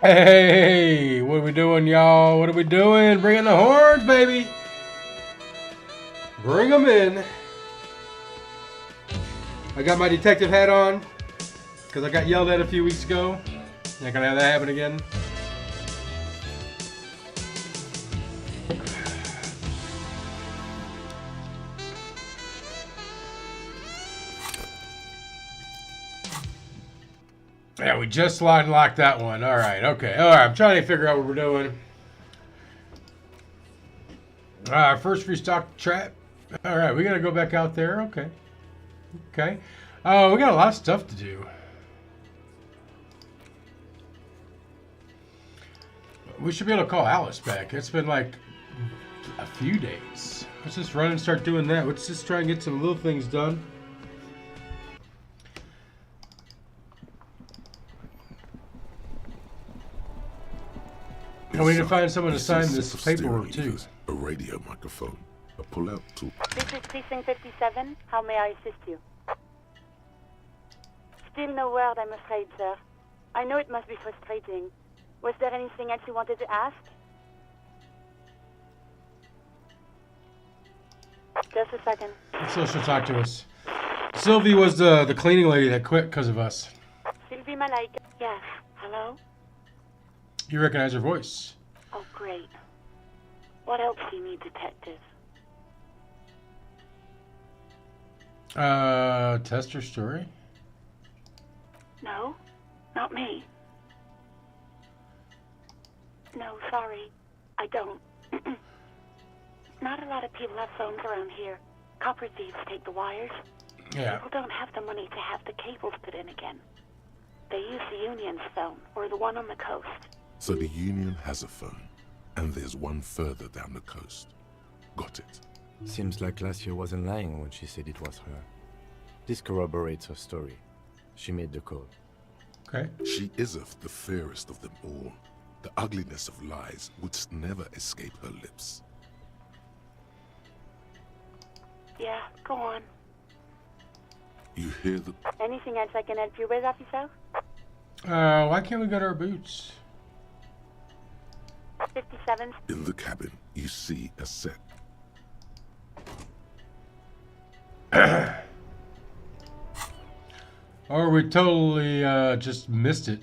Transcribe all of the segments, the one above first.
Hey, what are we doing, y'all? What are we doing? Bringing the horns, baby. Bring them in. I got my detective hat on because I got yelled at a few weeks ago. Not gonna have that happen again. Yeah, we just locked that one. All right, okay. All right, I'm trying to figure out what we're doing. First restock trap. All right, we got to go back out there. Okay. Okay. Oh, we got a lot of stuff to do. We should be able to call Alice back. It's been like a few days. Let's just run and start doing that. Let's just try and get some little things done. And we need to find someone to sign this paperwork too. A radio microphone, a pull-out tool. This is Precinct 57. How may I assist you? Still no word, I'm afraid, sir. I know it must be frustrating. Was there anything else you wanted to ask? Just a second. So she'll talk to us. Sylvie was the cleaning lady that quit because of us. Sylvie Malaika. Yes. Hello? You recognize her voice. Oh, great. What else do you need, detective? Test her story? No, not me. No, sorry. I don't. Not a lot of people have phones around here. Copper thieves take the wires. Yeah. People don't have the money to have the cables put in again. They use the Union's phone, or the one on the coast. So the Union has a phone, and there's one further down the coast. Got it. Seems like last year wasn't lying when she said it was her. This corroborates her story. She made the call. Okay. She iseth the fairest of them all. The ugliness of lies would never escape her lips. Yeah, go on. You hear the... Anything else I can help you with, officer? Why can't we go to our boots? 57. In the cabin, you see a set. Or we totally just missed it.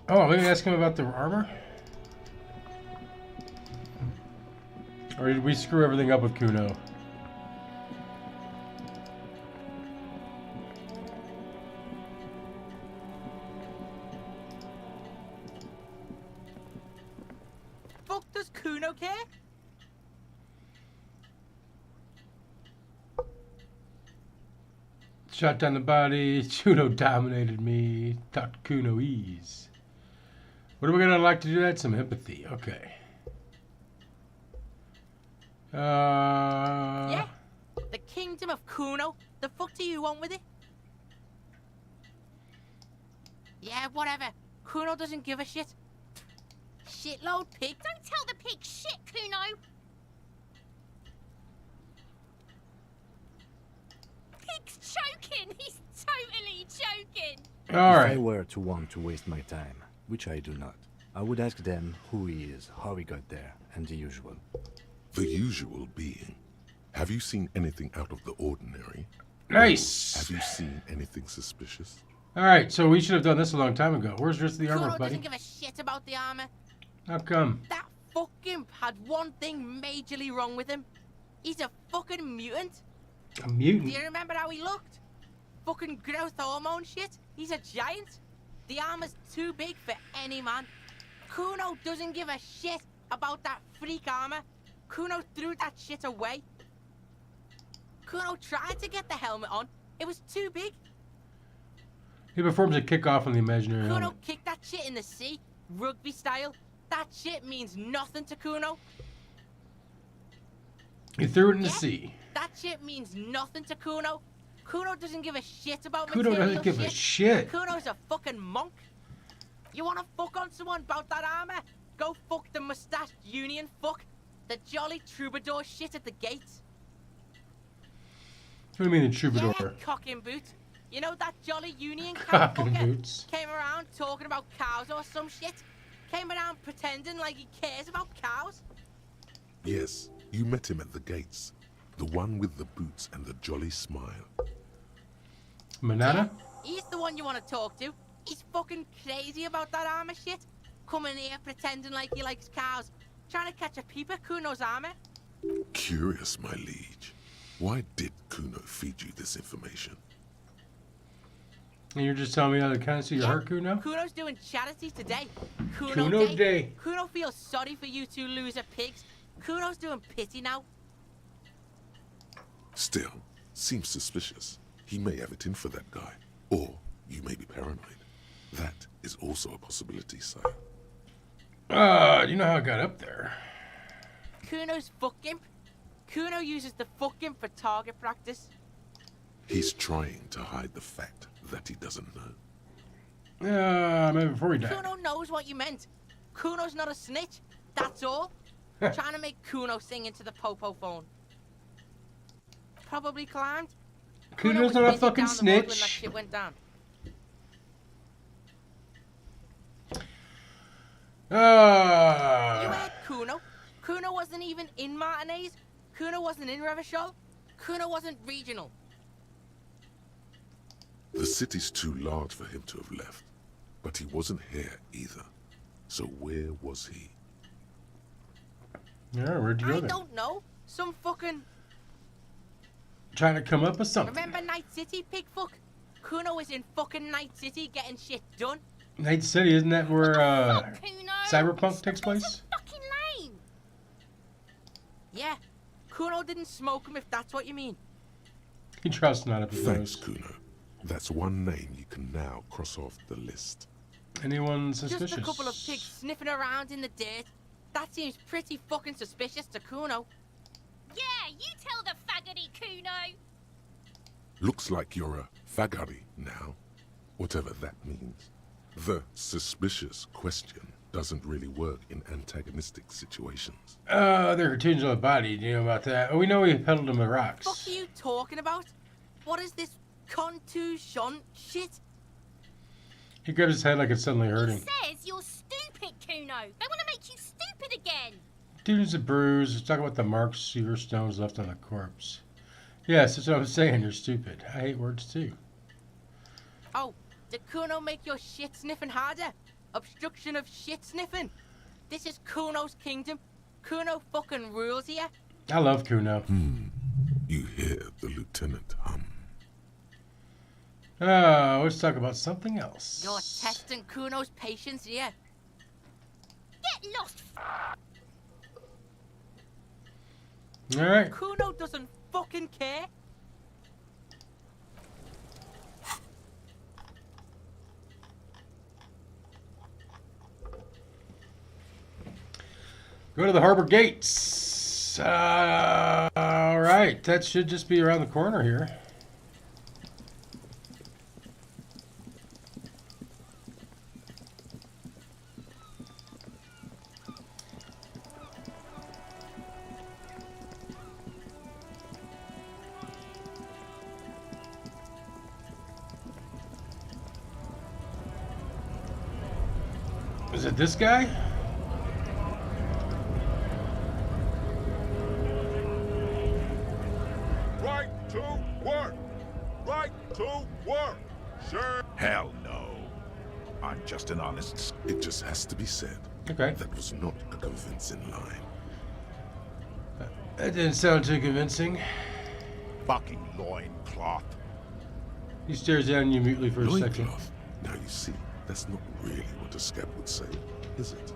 Oh, maybe ask him about the armor? Or did we screw everything up with Kuno? Fuck does Kuno care? Shot down the body. Kuno dominated me. Talked to Kuno ease. What are we gonna like to do? That some empathy. Okay. Yeah? The kingdom of Kuno? The fuck do you want with it? Yeah, whatever. Kuno doesn't give a shit. Shitload pig. Don't tell the pig shit, Kuno. Pig's joking. He's totally joking. All If I right. were to want to waste my time, which I do not, I would ask them who he is, how he got there, and the usual. The usual being. Have you seen anything out of the ordinary? Nice. Have you seen anything suspicious? All right. So we should have done this a long time ago. Where's the rest of the armor, Kuno buddy? doesn't give a shit about the armor. How come? That fucking had one thing majorly wrong with him. He's a fucking mutant. A Do mutant. you remember how he looked? Fucking growth hormone shit. He's a giant. The armor's too big for any man. Kuno doesn't give a shit about that freak armor. Kuno threw that shit away. Kuno tried to get the helmet on. It was too big. He performs a kickoff on the imaginary Kuno helmet. kicked that shit in the sea, rugby style. That shit means nothing to Kuno. He threw it in the Yeah. sea. That shit means nothing to Kuno. Kuno doesn't give a shit about Kuno material doesn't give a shit. shit. Kuno's a fucking monk. You wanna fuck on someone about that armor? Go fuck the mustached union fuck. The jolly troubadour shit at the gates. What do you mean the troubadour? Yeah, cocking boot. You know that jolly union Cock cock and fucker? boots. Came around talking about cows or some shit. Came around pretending like he cares about cows. Yes, you met him at the gates. The one with the boots and the jolly smile. Manana? He's the one you want to talk to. He's fucking crazy about that armor shit. Coming here pretending like he likes cows. Trying to catch a peep at Kuno's armor. Curious, my liege. Why did Kuno feed you this information? And you're just telling me how to kind of see your Yeah, heart, Kuno? Kuno's doing charity today. Kuno Day. Kuno feels sorry for you two loser pigs. Kuno's doing pity now. Still, seems suspicious. He may have it in for that guy. Or you may be paranoid. That is also a possibility, sire. You know how I got up there. Kuno's fuck imp. Kuno uses the fuck imp for target practice. He's trying to hide the fact that he doesn't know. Maybe before we die. Kuno knows what you meant. Kuno's not a snitch. That's all. Trying to make Kuno sing into the popo phone. Probably climbed. Kuno Kuno's was not a busy fucking down the road when that snitch. shit went down. You heard Kuno. Kuno wasn't even in Martinez. Kuno wasn't in Revachol. Kuno wasn't regional. The city's too large for him to have left. But he wasn't here either. So where was he? Yeah, where'd you go I then? don't know. Some fucking... Trying to come up with something. Remember Night City, pig fuck? Kuno was in fucking Night City getting shit done. Night City, isn't that where Fuck, Kuno. Cyberpunk takes That's place? fucking lame. Yeah. Kuno didn't smoke him if that's what you mean. He trusts not if he Thanks, knows. Kuno. That's one name you can now cross off the list. Anyone suspicious? Just a couple of pigs sniffing around in the dirt. That seems pretty fucking suspicious to Kuno. Yeah, you tell the faggoty, Kuno. Looks like you're a fagari now, whatever that means. The suspicious question doesn't really work in antagonistic situations. There are cartoons on the body. Do you know about that? Oh, we know we peddled him the rocks. What are you talking about? What is this contusion shit? He grabbed his head like it suddenly hurt He him. says you're stupid, Kuno. They want to make you stupid again. Dude's a bruise. Let's talk about the marks Seaver Stones left on a corpse. Yes, that's what I'm saying. You're stupid. I hate words too. Oh, did Kuno make your shit sniffing harder? Obstruction of shit sniffing. This is Kuno's kingdom. Kuno fucking rules here. I love Kuno. You hear the lieutenant hum. Let's talk about something else. You're testing Kuno's patience here. Get lost. All right. Kuno doesn't fucking care. Go to the harbor gates. All right. That should just be around the corner here. Is it this guy? Right to work! Right to work! Sure. Hell no. I'm just an honest... It just has to be said. Okay. That was not a convincing line. That didn't sound too convincing. fucking loincloth. He stares down at you mutely for a second. Loincloth. Now you see, that's not really what a scab would say, is it?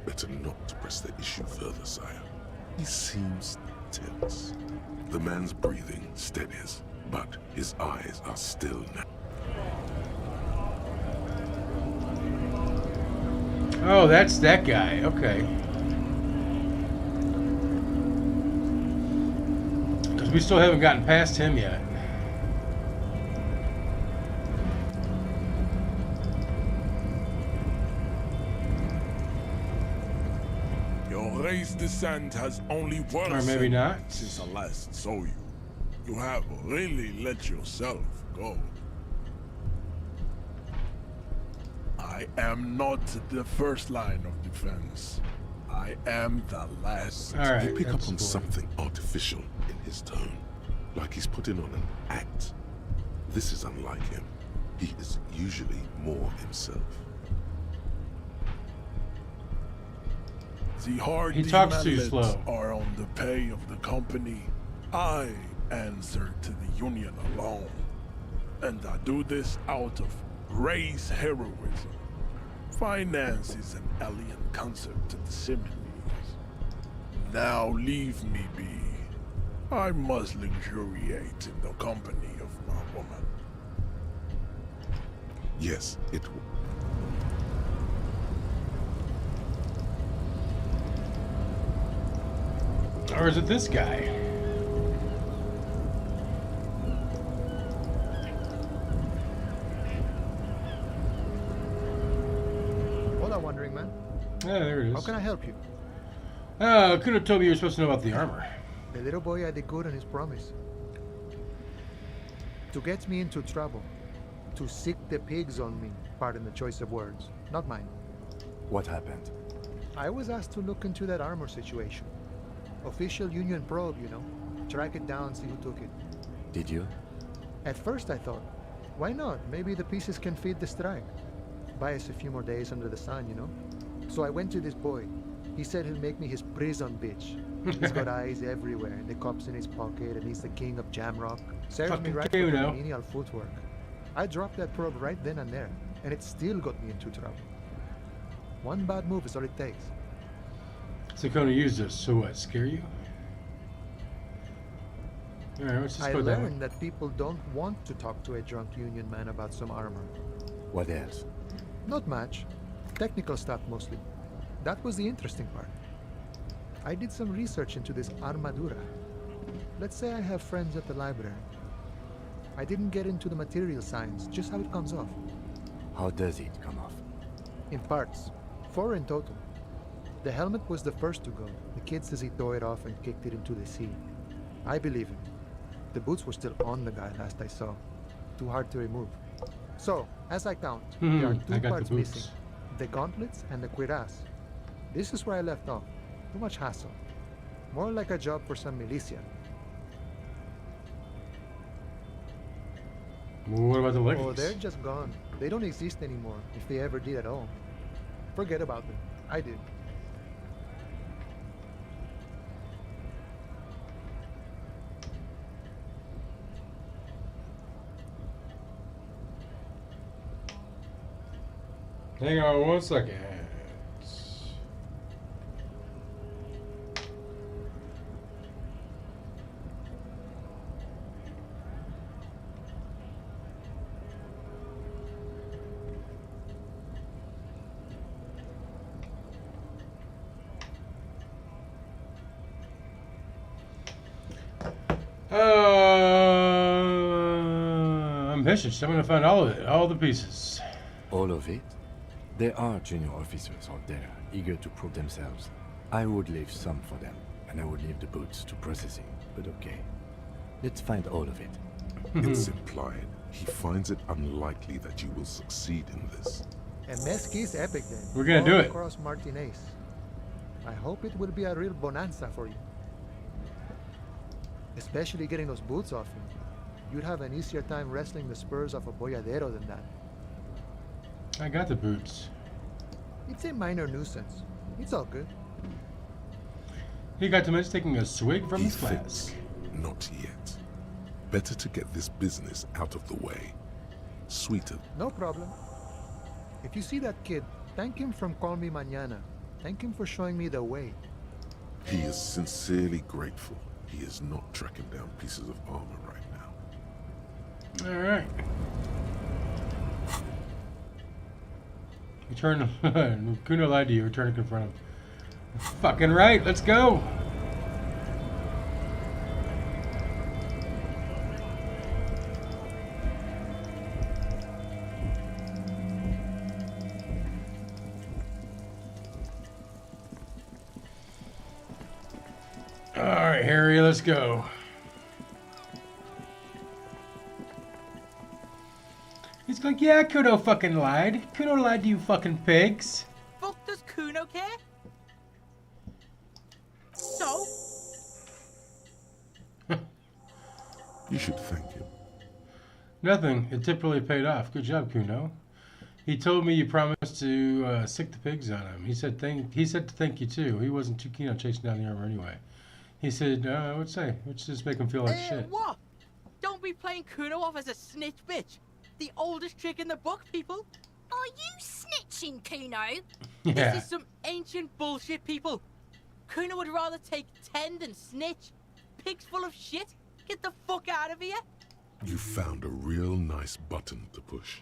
Better not to press the issue further, sire. He seems tense. The man's breathing steadies, but his eyes are still now. Oh, that's that guy. Okay. Because we still haven't gotten past him yet. Your race descent has only worsened Or maybe not. since I last saw you. You have really let yourself go. I am not the first line of defense. I am the last. All right. You pick up that's on cool. something artificial in his tone, like he's putting on an act. This is unlike him. He is usually more himself. The hard He talks too demands slow. are on the pay of the company. I answer to the union alone. And I do this out of race heroism. Finance is an alien concept to the Similes. Now leave me be. I must luxuriate in the company of my woman. Yes, it will. Or is it this guy? Hola, wandering man. Yeah, there it How is. can I help you? Could have told me you were supposed to know about the armor. The little boy had the good on his promise. To get me into trouble. To sick the pigs on me. Pardon the choice of words. Not mine. What happened? I was asked to look into that armor situation. Official union probe, you know. Track it down, see who took it. Did you? At first I thought, why not? Maybe the pieces can feed the strike. Buy us a few more days under the sun, you know? So I went to this boy. He said he'll make me his prison bitch. He's got eyes everywhere, and the cop's in his pocket, and he's the king of Jamrock. Serves me Fucking right for Kuno. the menial footwork. I dropped that probe right then and there, and it still got me into trouble. One bad move is all it takes. So Kona used this. So what? Scare you? All right, let's just I go that way. learned that people don't want to talk to a drunk union man about some armor. What else? Not much. Technical stuff mostly. That was the interesting part. I did some research into this armadura. Let's say I have friends at the library. I didn't get into the material science, just how it comes off. How does it come off? In parts. 4 in total. The helmet was the first to go. The kid says he tore it off and kicked it into the sea. I believe him. The boots were still on the guy last I saw. Too hard to remove. So, as I count, there are 2 parts missing. The gauntlets and the cuirass. This is where I left off. Too much hassle. More like a job for some militia. What about the leggings? Oh, they're just gone. They don't exist anymore, if they ever did at all. Forget about them. I did. Hang on 1 second. I'm vicious. I'm gonna find all of it, all the pieces. All of it? There are junior officers out there, eager to prove themselves. I would leave some for them, and I would leave the boots to processing, but okay. Let's find all of it. It's implied he finds it unlikely that you will succeed in this. And Mesqui's epic then. We're gonna do it. Across Martinez. I hope it will be a real bonanza for you. Especially getting those boots off you. You'd have an easier time wrestling the spurs off a boyadero than that. I got the boots. It's a minor nuisance. It's all good. He got to miss taking a swig from He his flask. thinks not yet. Better to get this business out of the way. Sweeter. No problem. If you see that kid, thank him from Call Me Mañana. Thank him for showing me the way. He is sincerely grateful he is not tracking down pieces of armor right now. All right. Return. Kuno lied to you. Return to confront him. Fucking right. Let's go. All right, Harry. Let's go. He's like, yeah, Kuno fucking lied. Kuno lied to you fucking pigs. Fuck does Kuno care? So? You should thank him. Nothing. It tip really paid off. Good job, Kuno. He told me you promised to sick the pigs on him. He said to thank you too. He wasn't too keen on chasing down the armor anyway. He said, I would say, let's just make him feel like shit. What? Don't be playing Kuno off as a snitch bitch. The oldest trick in the book, people. Are you snitching, Kuno? Yeah. This is some ancient bullshit, people. Kuno would rather take 10 than snitch. Pigs full of shit. Get the fuck out of here. You found a real nice button to push.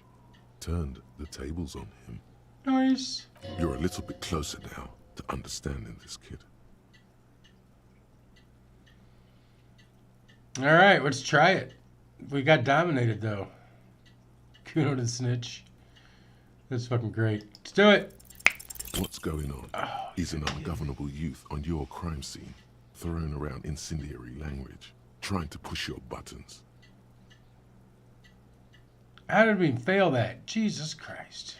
Turned the tables on him. Nice. You're a little bit closer now to understanding this kid. All right, let's try it. We got dominated though. Kuno to snitch. That's fucking great. Let's do it. What's going on? He's an ungovernable youth on your crime scene, throwing around incendiary language, trying to push your buttons. How did we fail that? Jesus Christ.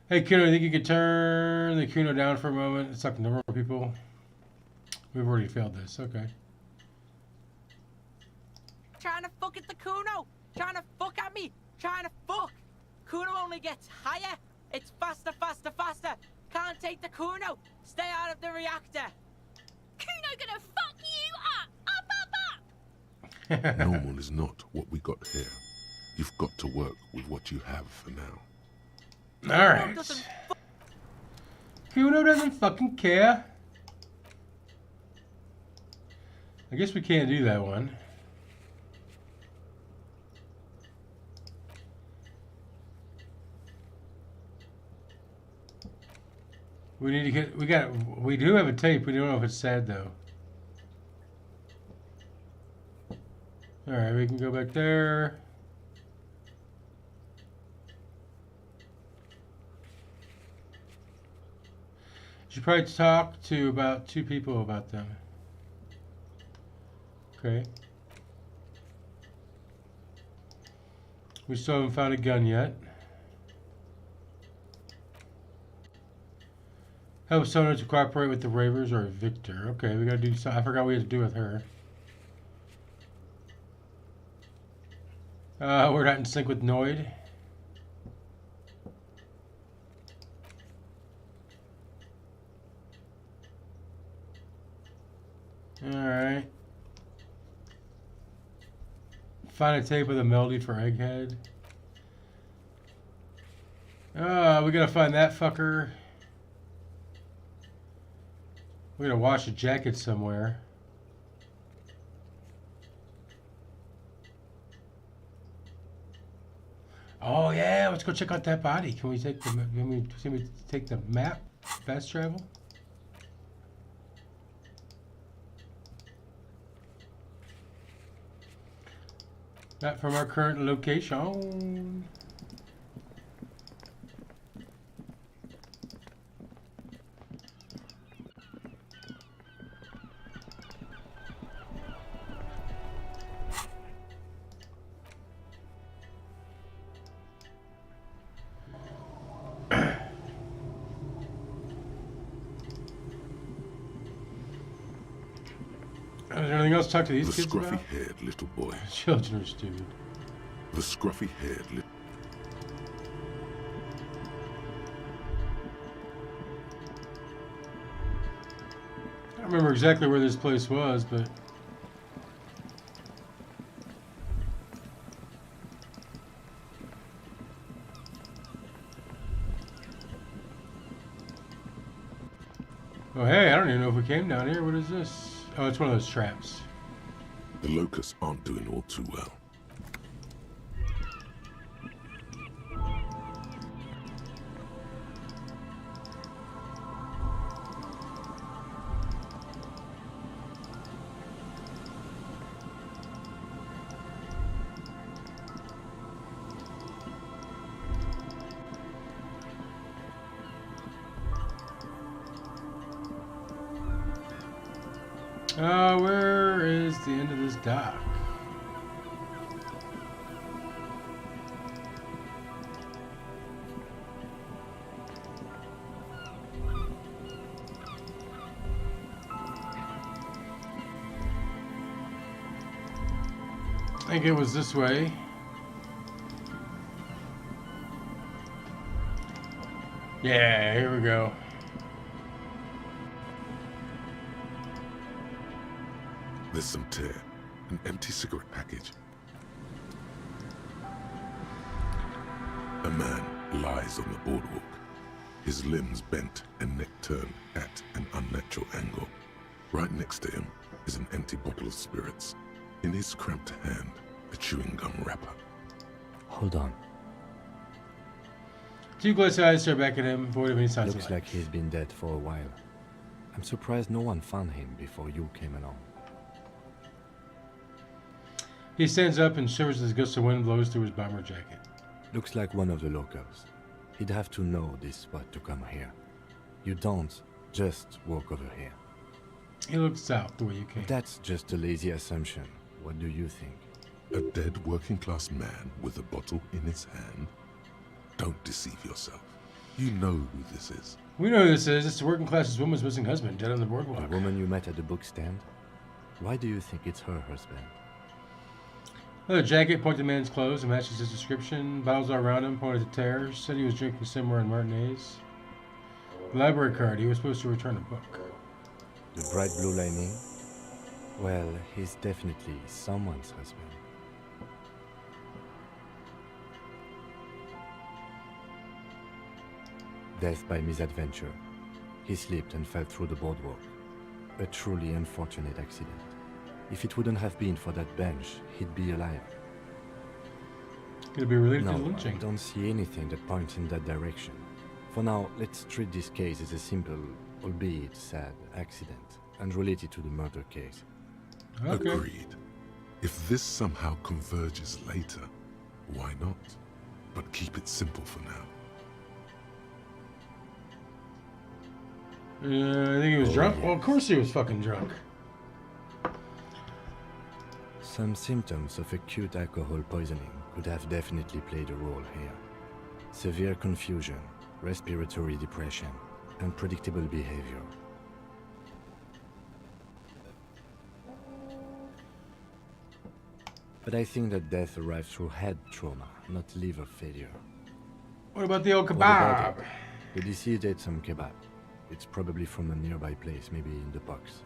Hey, Kuno, you think you could turn the Kuno down for a moment? It's like normal people. We've already failed this. Okay. Trying to fuck at the Kuno. Trying to fuck at me. Trying to fuck. Kuno only gets higher. It's faster, faster, faster. Can't take the Kuno. Stay out of the reactor. Kuno gonna fuck you up, up, up! Normal is not what we got here. You've got to work with what you have for now. All right. Kuno doesn't fucking care. I guess we can't do that one. We need to get. We do have a tape. We don't know if it's sad though. All right, we can go back there. Should probably talk to about 2 people about them. Okay. We still haven't found a gun yet. Help Sona to cooperate with the Ravers or Victor. Okay, we gotta do something. I forgot what we had to do with her. We're not in sync with Noid. Alright. Find a tape with a melody for Egghead. We gotta find that fucker. We gotta wash a jacket somewhere. Oh yeah, let's go check out that body. Can we take the map? Fast travel? Not from our current location. Is there anything else to talk to these kids about? The scruffy-haired little boy. Children are stupid. The scruffy-haired little... I don't remember exactly where this place was, but... Oh hey, I don't even know if we came down here. What is this? Oh, it's one of those traps. The locusts aren't doing all too well. Where is the end of this dock? I think it was this way. Yeah, here we go. There's some tear, an empty cigarette package. A man lies on the boardwalk, his limbs bent and neck turned at an unnatural angle. Right next to him is an empty bottle of spirits. In his cramped hand, a chewing gum wrapper. Hold on. 2 glassy eyes stare back at him, void of any signs of Looks life. like he's been dead for a while. I'm surprised no one found him before you came along. He stands up and shivers as a gust of wind blows through his bomber jacket. Looks like one of the locals. He'd have to know this spot to come here. You don't just walk over here. He looked south the way you came. That's just a lazy assumption. What do you think? A dead working-class man with a bottle in his hand? Don't deceive yourself. You know who this is. We know who this is. It's the working class woman's missing husband, dead on the The boardwalk. woman you met at the book stand? Why do you think it's her husband? The jacket pointed to the man's clothes and matches his description. Bottles all around him pointed to tears. Said he was drinking somewhere in Martinez. Library card. He was supposed to return a book. The bright blue lining? Well, he's definitely someone's husband. Death by misadventure. He slipped and fell through the boardwalk. A truly unfortunate accident. If it wouldn't have been for that bench, he'd be alive. Could it be related to No, the I lynching? don't see anything that points in that direction. For now, let's treat this case as a simple, albeit sad, accident, unrelated to the murder case. Okay. Agreed. If this somehow converges later, why not? But keep it simple for now. I think he was drunk. Yes. Well, of course he was fucking drunk. Some symptoms of acute alcohol poisoning could have definitely played a role here. Severe confusion, respiratory depression, unpredictable behavior. But I think that death arrived through head trauma, not liver failure. What about the old What about kebab? it? The deceased ate some kebab. It's probably from a nearby place, maybe in the box.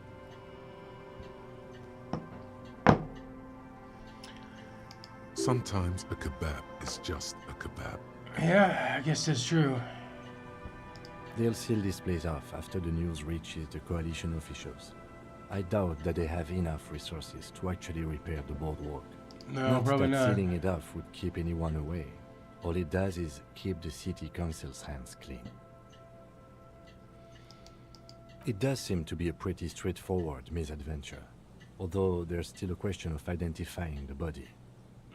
Sometimes a kebab is just a kebab. Yeah, I guess that's true. They'll seal this place off after the news reaches the coalition officials. I doubt that they have enough resources to actually repair the boardwalk. No, Not probably that not. sealing it off would keep anyone away. All it does is keep the city council's hands clean. It does seem to be a pretty straightforward misadventure, although there's still a question of identifying the body.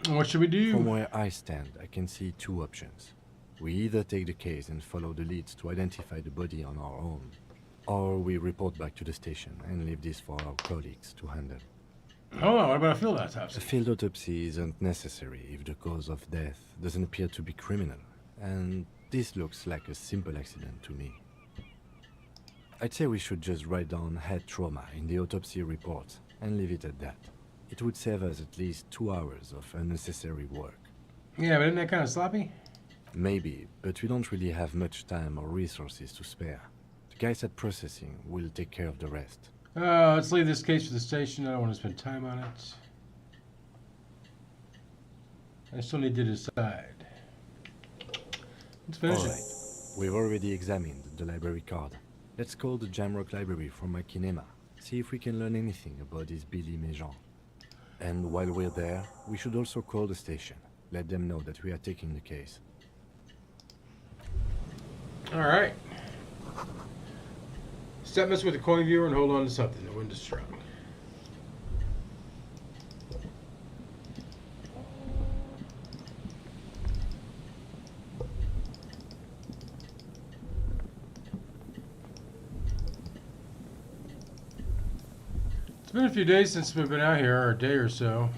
What should we From do? where I stand, I can see two options. We either take the case and follow the leads to identify the body on our own, or we report back to the station and leave this for our colleagues to handle. Hold on, what about a field A autopsy? field autopsy isn't necessary if the cause of death doesn't appear to be criminal, and this looks like a simple accident to me. I'd say we should just write down head trauma in the autopsy report and leave it at that. It would save us at least 2 hours of unnecessary work. Yeah, but isn't that kind of sloppy? Maybe, but we don't really have much time or resources to spare. The guys at processing will take care of the rest. Let's leave this case for the station. I don't want to spend time on it. I still need to decide. Let's finish Alright, it. we've already examined the library card. Let's call the Jamrock Library from my kinema, see if we can learn anything about this Billy Méjean. And while we're there, we should also call the station. Let them know that we are taking the case. Alright. Step this with the coin viewer and hold on to something. The wind is strong. It's been a few days since we've been out here, or a day or so.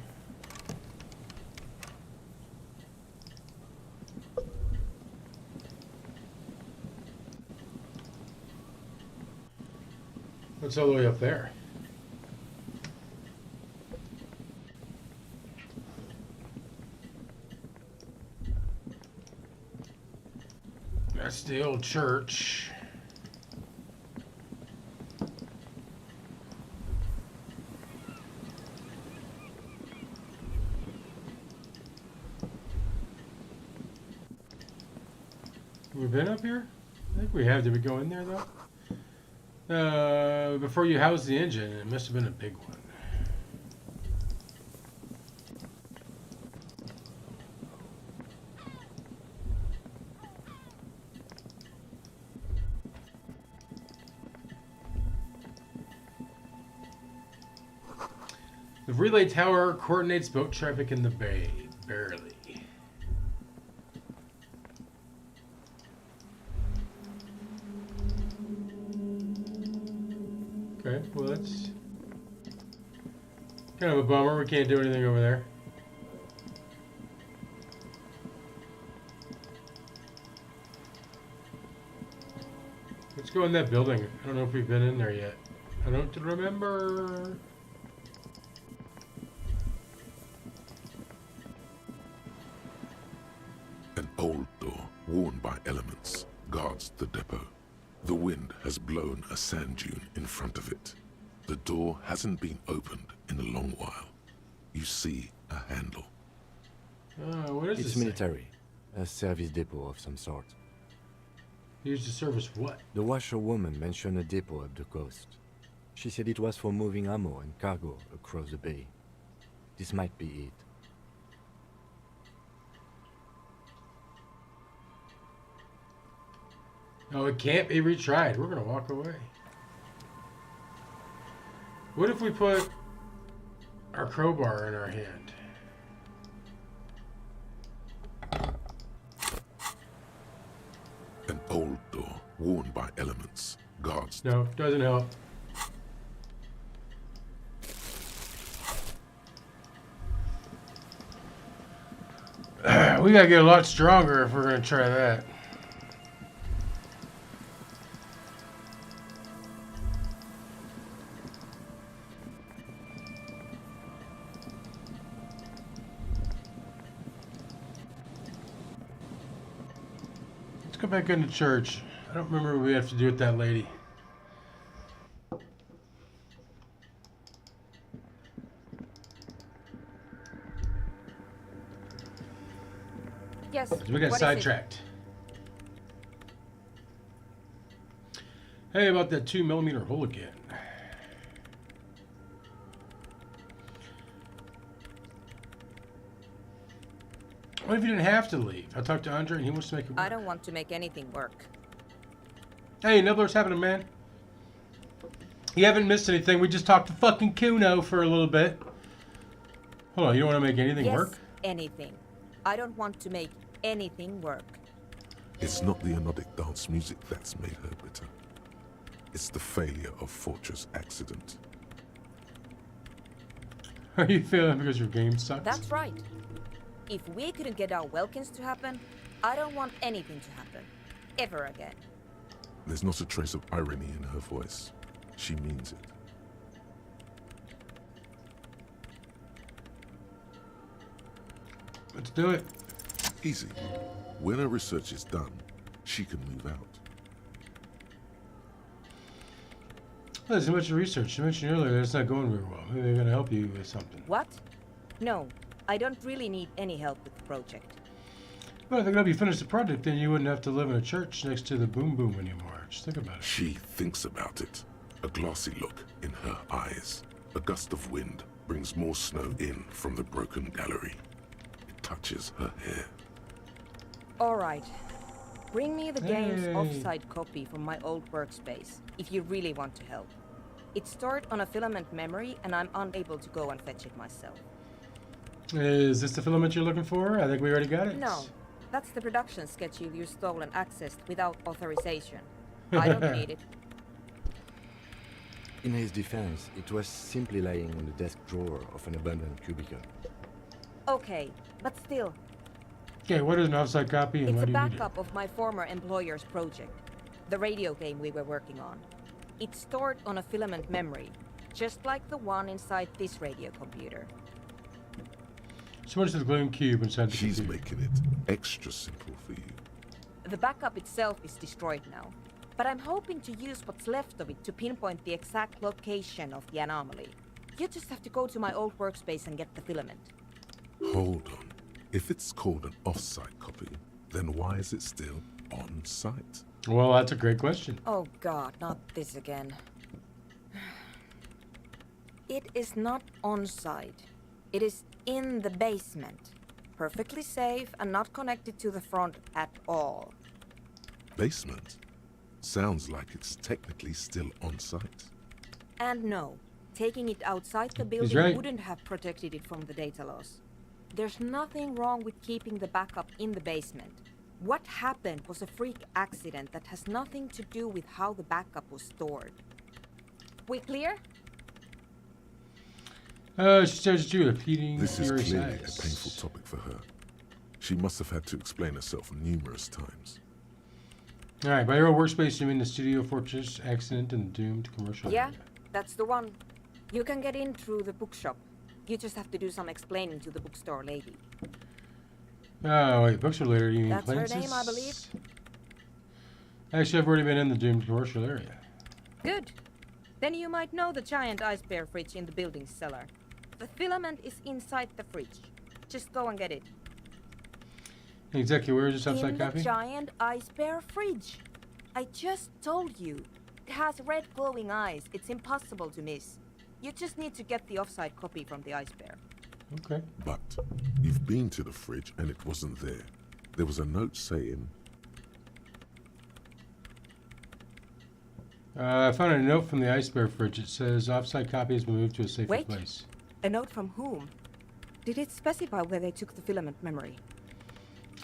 What's all the way up there? That's the old church. We've been up here? I think we have. Did we go in there though? Before you housed the engine, it must have been a big one. The relay tower coordinates boat traffic in the bay. Barely. Okay, well that's kind of a bummer. We can't do anything over there. Let's go in that building. I don't know if we've been in there yet. I don't remember. An old door, worn by elements, guards the depot. The wind has blown a sand dune in front of it. The door hasn't been opened in a long while. You see a handle. What is It's this thing? military, a service depot of some sort. Used to service what? The washerwoman mentioned a depot up the coast. She said it was for moving ammo and cargo across the bay. This might be it. No, it can't be retried. We're gonna walk away. What if we put our crowbar in our hand? An old door, worn by elements. Guards. No, doesn't help. We gotta get a lot stronger if we're gonna try that. Let's go back into church. I don't remember what we have to do with that lady. Yes. We got sidetracked. Hey, about that 2mm hole again. What if you didn't have to leave? I talked to Andre and he wants to make it work. I don't want to make anything work. Hey, Nibbler's happening, man. You haven't missed anything. We just talked to fucking Kuno for a little bit. Hold on, you don't want to make anything Yes, work? anything. I don't want to make anything work. It's not the anodic dance music that's made her bitter. It's the failure of Fortress accident. Are you feeling because your game sucks? That's right. If we couldn't get our Welkins to happen, I don't want anything to happen. Ever again. There's not a trace of irony in her voice. She means it. Let's do it. Easy. When her research is done, she can move out. Well, there's much research. You mentioned earlier that it's not going very well. Maybe they're going to help you with something. What? No, I don't really need any help with the project. Well, if they're going to be finished the project, then you wouldn't have to live in a church next to the Boom Boom anymore. Just think about it. She thinks about it. A glassy look in her eyes. A gust of wind brings more snow in from the broken gallery. It touches her hair. All right. Bring me the game's Hey. offsite copy from my old workspace, if you really want to help. It's stored on a filament memory, and I'm unable to go and fetch it myself. Is this the filament you're looking for? I think we already got it. No, that's the production schedule you stole and accessed without authorization. I don't need it. In his defense, it was simply lying on the desk drawer of an abandoned cubicle. Okay, but still, Okay, what is an offsite copy and it's why a do you need it? backup of my former employer's project, the radio game we were working on. It's stored on a filament memory, just like the one inside this radio computer. So much of the gloom cube inside the She's computer. making it extra simple for you. The backup itself is destroyed now, but I'm hoping to use what's left of it to pinpoint the exact location of the anomaly. You just have to go to my old workspace and get the filament. Hold on. If it's called an off-site copy, then why is it still on-site? Well, that's a great question. Oh god, not this again. It is not on site. It is in the basement. Perfectly safe and not connected to the front at all. Basement? Sounds like it's technically still on-site. And no, taking it outside the building right. wouldn't have protected it from the data loss. There's nothing wrong with keeping the backup in the basement. What happened was a freak accident that has nothing to do with how the backup was stored. We clear? She stares at you, repeating This is furious clearly a eyes. painful topic for her. She must have had to explain herself numerous times. All right, by your old workspace, you mean the Studio Fortress accident and doomed commercial Yeah, area. that's the one. You can get in through the bookshop. You just have to do some explaining to the bookstore lady. Oh, wait, bookstore later, you mean That's her Places? name, I believe. Actually, I've already been in the doomed commercial area. Good. Then you might know the giant ice bear fridge in the building's cellar. The filament is inside the fridge. Just go and get it. Exactly, where is this In outside the copy? giant ice bear fridge. I just told you. It has red glowing eyes. It's impossible to miss. You just need to get the offsite copy from the ice bear. Okay. But you've been to the fridge and it wasn't there. There was a note saying, I found a note from the ice bear fridge. It says offside copy has been moved to a safer Wait. place. A note from whom? Did it specify where they took the filament memory?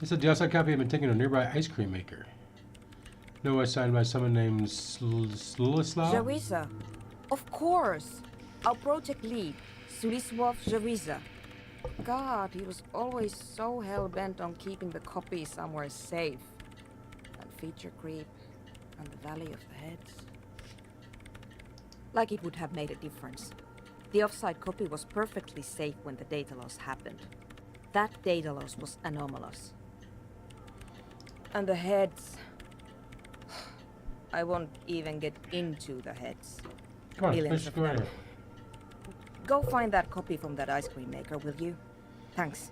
It said the offside copy had been taken to a nearby ice cream maker. No, was signed by someone named Slulislav? Jawiza. Of course. Our project lead, Sulisław Jawiza. God, he was always so hell-bent on keeping the copy somewhere safe. And feature creep, and the Valley of the Heads. Like it would have made a difference. The offside copy was perfectly safe when the data loss happened. That data loss was anomalous. And the heads... I won't even get into the heads. Come on, Millions let's of go them. here. Go find that copy from that ice cream maker, will you? Thanks.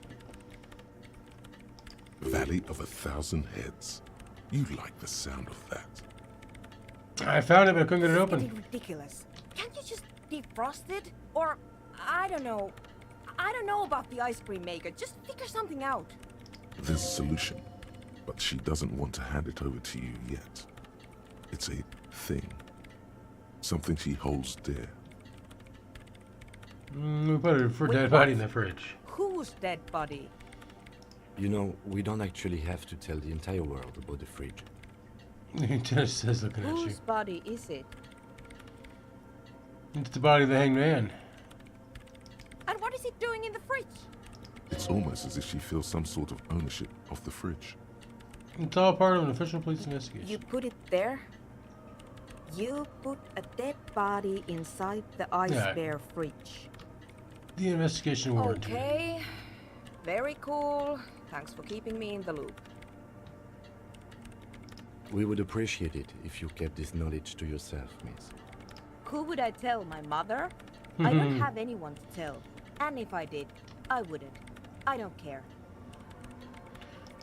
Valley of 1,000 Heads. You like the sound of that. I found it, but I couldn't get it It's open. getting ridiculous. Can't you just defrost it? Or, I don't know. I don't know about the ice cream maker. Just figure something out. There's a solution, but she doesn't want to hand it over to you yet. It's a thing. Something she holds dear. We put a Wait, dead what? body in the fridge. Whose dead body? You know, we don't actually have to tell the entire world about the fridge. He just says looking at you. Whose body is it? It's the body of the hanged man. And what is it doing in the fridge? It's almost as if she feels some sort of ownership of the fridge. It's all part of an official police investigation. You put it there? You put a dead body inside the ice Yeah. bear fridge. The investigation warrant. Okay. Very cool. Thanks for keeping me in the loop. We would appreciate it if you kept this knowledge to yourself, miss. Who would I tell? My mother? I don't have anyone to tell. And if I did, I wouldn't. I don't care.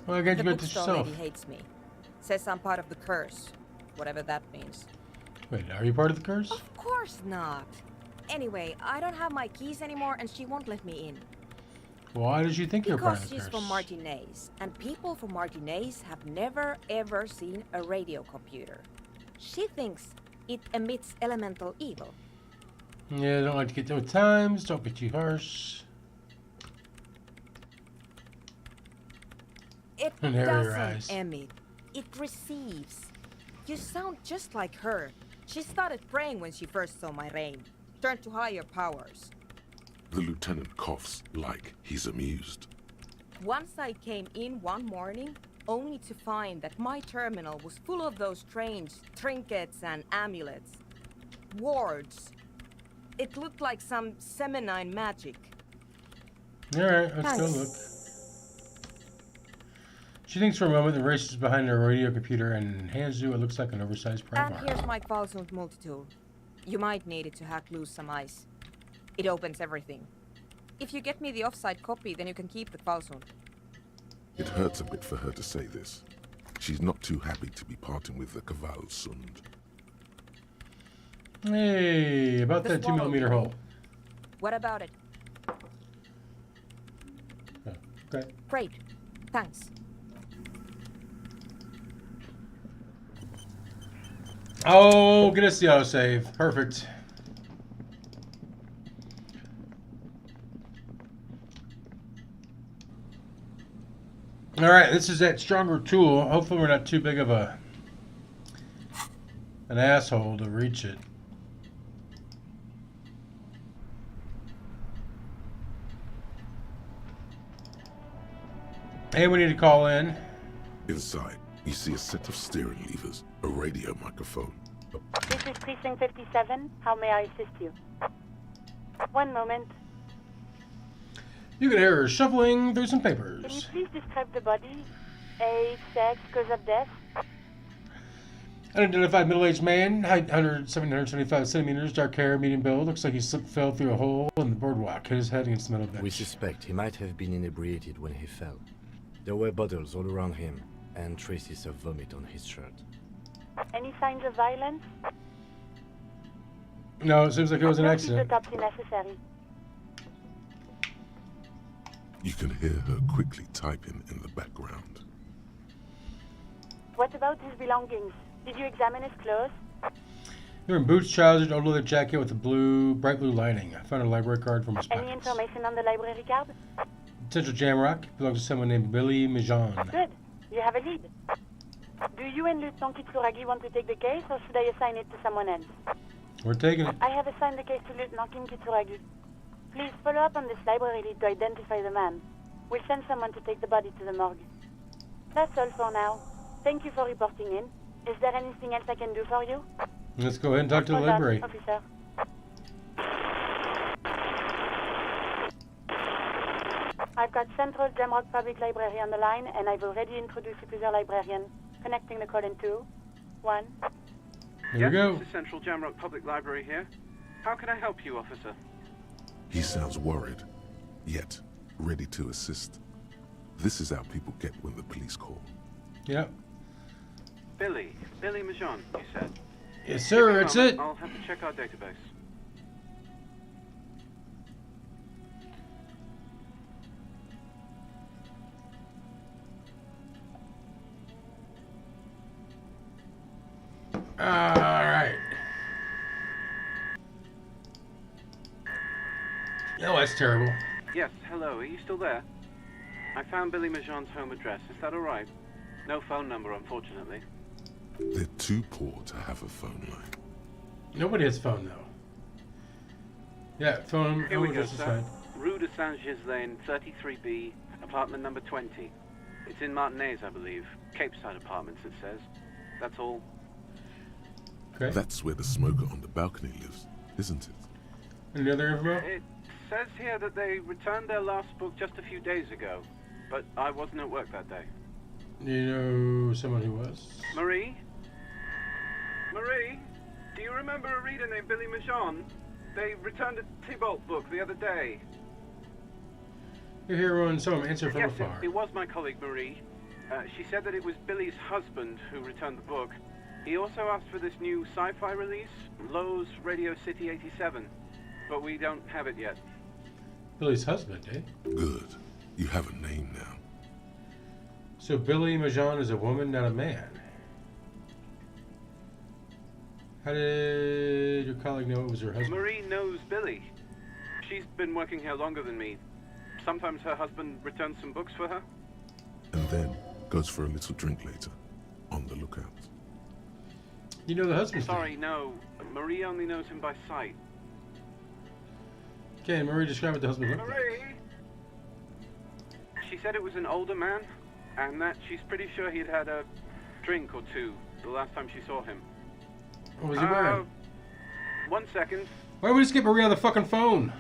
Well, I got The you got this bookstore yourself. lady hates me. Says I'm part of the curse. Whatever that means. Wait, are you part of the curse? Of course not. Anyway, I don't have my keys anymore and she won't let me in. Why did you think you were part Because of the she's curse? from Martinez, and people from Martinez have never ever seen a radio computer. She thinks it emits elemental evil. Yeah, don't like to get with times. Don't be too harsh. It And there are your doesn't eyes. emit. It receives. You sound just like her. She started praying when she first saw my reign. Turned to higher powers. The lieutenant coughs like he's amused. Once I came in one morning, only to find that my terminal was full of those strange trinkets and amulets. Wards. It looked like some Semenine magic. Alright, let's go Thanks. look. She thinks for a moment and races behind her radio computer and hands you what looks like an oversized pry And bar. here's my Falsund multi-tool. You might need it to hack loose some ice. It opens everything. If you get me the offside copy, then you can keep the Falsund. It hurts a bit for her to say this. She's not too happy to be parting with the Kavalsund. Hey, about The that swallow 2mm hole. What about it? Oh, okay. Great. Thanks. Oh, get us the autosave. Perfect. Alright, this is that stronger tool. Hopefully we're not too big of an asshole to reach it. Hey, we need to call in. Inside, you see a set of steering levers, a radio microphone. This is Precinct 57. How may I assist you? One moment. You can hear her shuffling through some Can you papers. please describe the body? Age, sex, cause of death? Unidentified middle-aged man, height 175 centimeters, dark hair, medium build. Looks like he slipped, fell through a hole in the boardwalk. Hit his head against the metal bench. We suspect he might have been inebriated when he fell. There were bottles all around him, and traces of vomit on his shirt. Any signs of violence? No, it seems like it was an No accident. autopsy necessary. You can hear her quickly typing in the background. What about his belongings? Did you examine his clothes? They're in boots, trousers, old leather jacket with a bright blue lining. I found a library card from his Any pockets. information on the library card? Central Jamrock belongs to someone named Billy Mijan. Good. You have a lead. Do you and Lieutenant Kitsuragi want to take the case, or should I assign it to someone else? We're taking it. I have assigned the case to Lieutenant Kitsuragi. Please follow up on this library lead to identify the man. We'll send someone to take the body to the morgue. That's all for now. Thank you for reporting in. Is there anything else I can do for you? Let's go ahead and talk to the Hold on, library. officer. I've got Central Jamrock Public Library on the line, and I've already introduced you to their librarian. Connecting the call in 2, 1. Here we go. This is Central Jamrock Public Library here. How can I help you, officer? He sounds worried, yet ready to assist. This is how people get when the police call. Yep. Billy Mijan, you said. Yes, sir. That's it. I'll have to check our database. All right. Oh, that's terrible. Yes, hello, are you still there? I found Billy Mijan's home address. Is that all right? No phone number, unfortunately. They're too poor to have a phone line. Nobody has phone though. Yeah, phone. Here we go, address is sir. fine. Rue de Saint-Gilles Lane, 33B, apartment number 20. It's in Martinez, I believe. Cape Side Apartments, it says. That's all. Okay. That's where the smoker on the balcony lives, isn't it? Any other info? It says here that they returned their last book just a few days ago, but I wasn't at work that day. Do you know someone who was? Marie? Marie? Do you remember a reader named Billy Mijan? They returned a Tybalt book the other day. You're here on someone answer from Yes, afar. it was my colleague Marie. She said that it was Billy's husband who returned the book. He also asked for this new sci-fi release, Lowe's Radio City 87, but we don't have it yet. Billy's husband, eh? Good. You have a name now. So Billy Mijan is a woman, not a man. How did your colleague know it was her husband? Marie knows Billy. She's been working here longer than me. Sometimes her husband returns some books for her. And then goes for a little drink later. On the lookout. You know the husband's Sorry, name. no. Marie only knows him by sight. Okay, Marie, describe what the husband looked like. Marie! She said it was an older man, and that she's pretty sure he'd had a drink or two the last time she saw him. What was he wearing? 1 second. Why would we just get Marie on the fucking phone?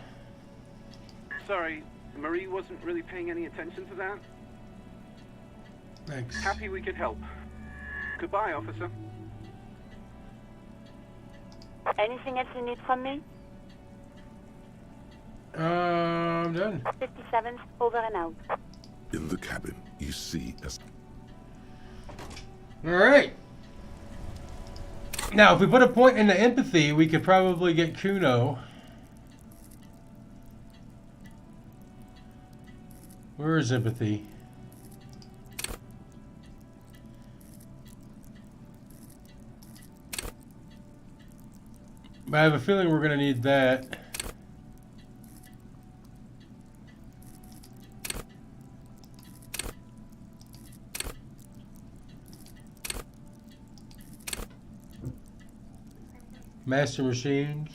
Sorry, Marie wasn't really paying any attention to that. Thanks. Happy we could help. Goodbye, officer. Anything else you need from me? I'm done. 57, over and out. In the cabin, you see as... Alright. Now, if we put a point into empathy, we could probably get Kuno. Where is empathy? But I have a feeling we're going to need that. Master machines.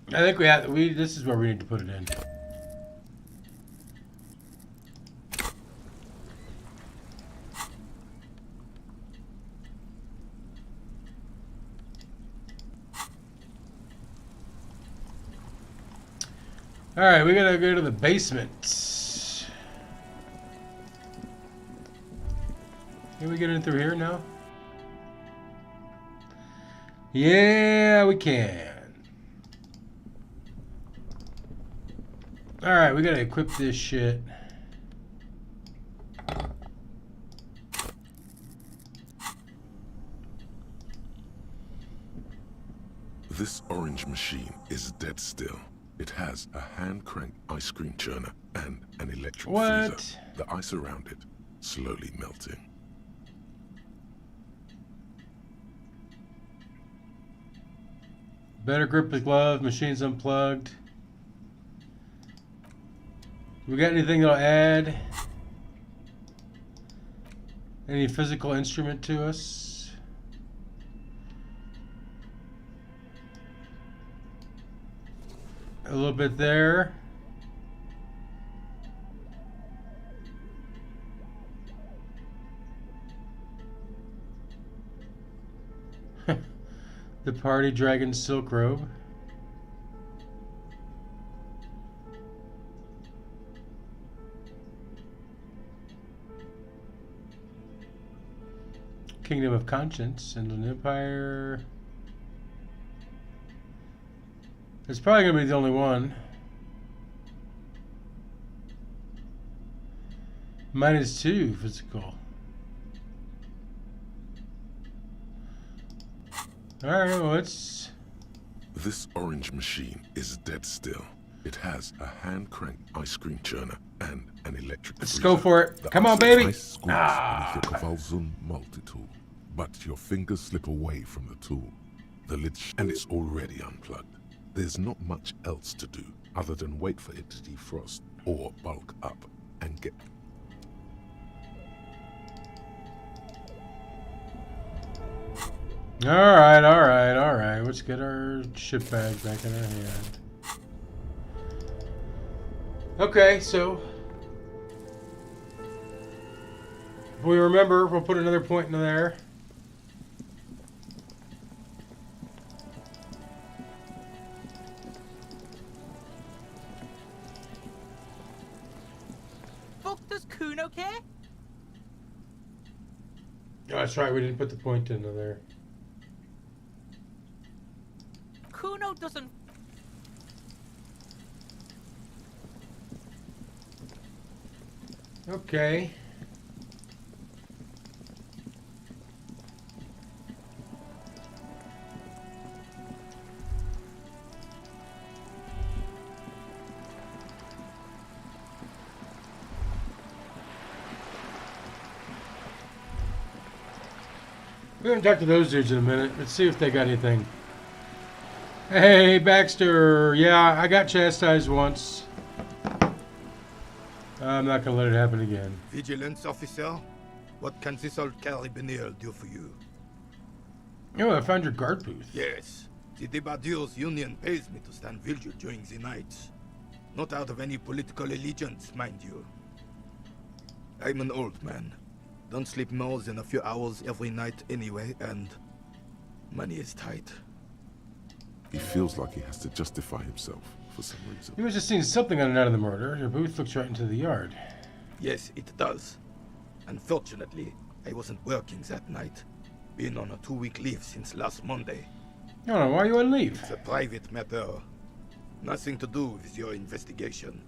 I think this is where we need to put it in. Alright, we gotta go to the basement. Can we get in through here now? Yeah, we can. Alright, we gotta equip this shit. This orange machine is dead still. It has a hand-cranked ice cream churner and an electric What? freezer. The ice around it slowly melting. Better grip with glove, machines unplugged. We got anything that'll add any physical instrument to us? A little bit there. The Party Dragon Silk Robe. Kingdom of Conscience, Inland Empire. It's probably going to be the only one. -2 physical. Alright, well, it's... This orange machine is dead still. It has a hand-cranked ice cream churner and an electric Let's freezer. go for it. The Come on, ice baby. ice squeeze Ah. beneath your Kavalzun multi-tool. But your fingers slip away from the tool. The lid and it's already unplugged. There's not much else to do other than wait for it to defrost or bulk up and get... Alright. Let's get our ship bag back in our hand. Okay, so... if we remember, we'll put another point in there. Fuck, does Kuno care? Oh, that's right, we didn't put the point in there. Kuno doesn't. Okay. We haven't talked to those dudes in a minute. Let's see if they got anything. Hey, Baxter. Yeah, I got chastised once. I'm not gonna let it happen again. Vigilance officer, what can this old carabinier do for you? Oh, I found your guard booth. Yes, the Debardiers Union pays me to stand vigil during the nights. Not out of any political allegiance, mind you. I'm an old man. Don't sleep more than a few hours every night anyway, and money is tight. He feels like he has to justify himself for some reason. You must have seen something on the night of the murder. Your booth looks right into the yard. Yes, it does. Unfortunately, I wasn't working that night. Been on a 2-week leave since last Monday. No, why are you on leave? It's a private matter. Nothing to do with your investigation.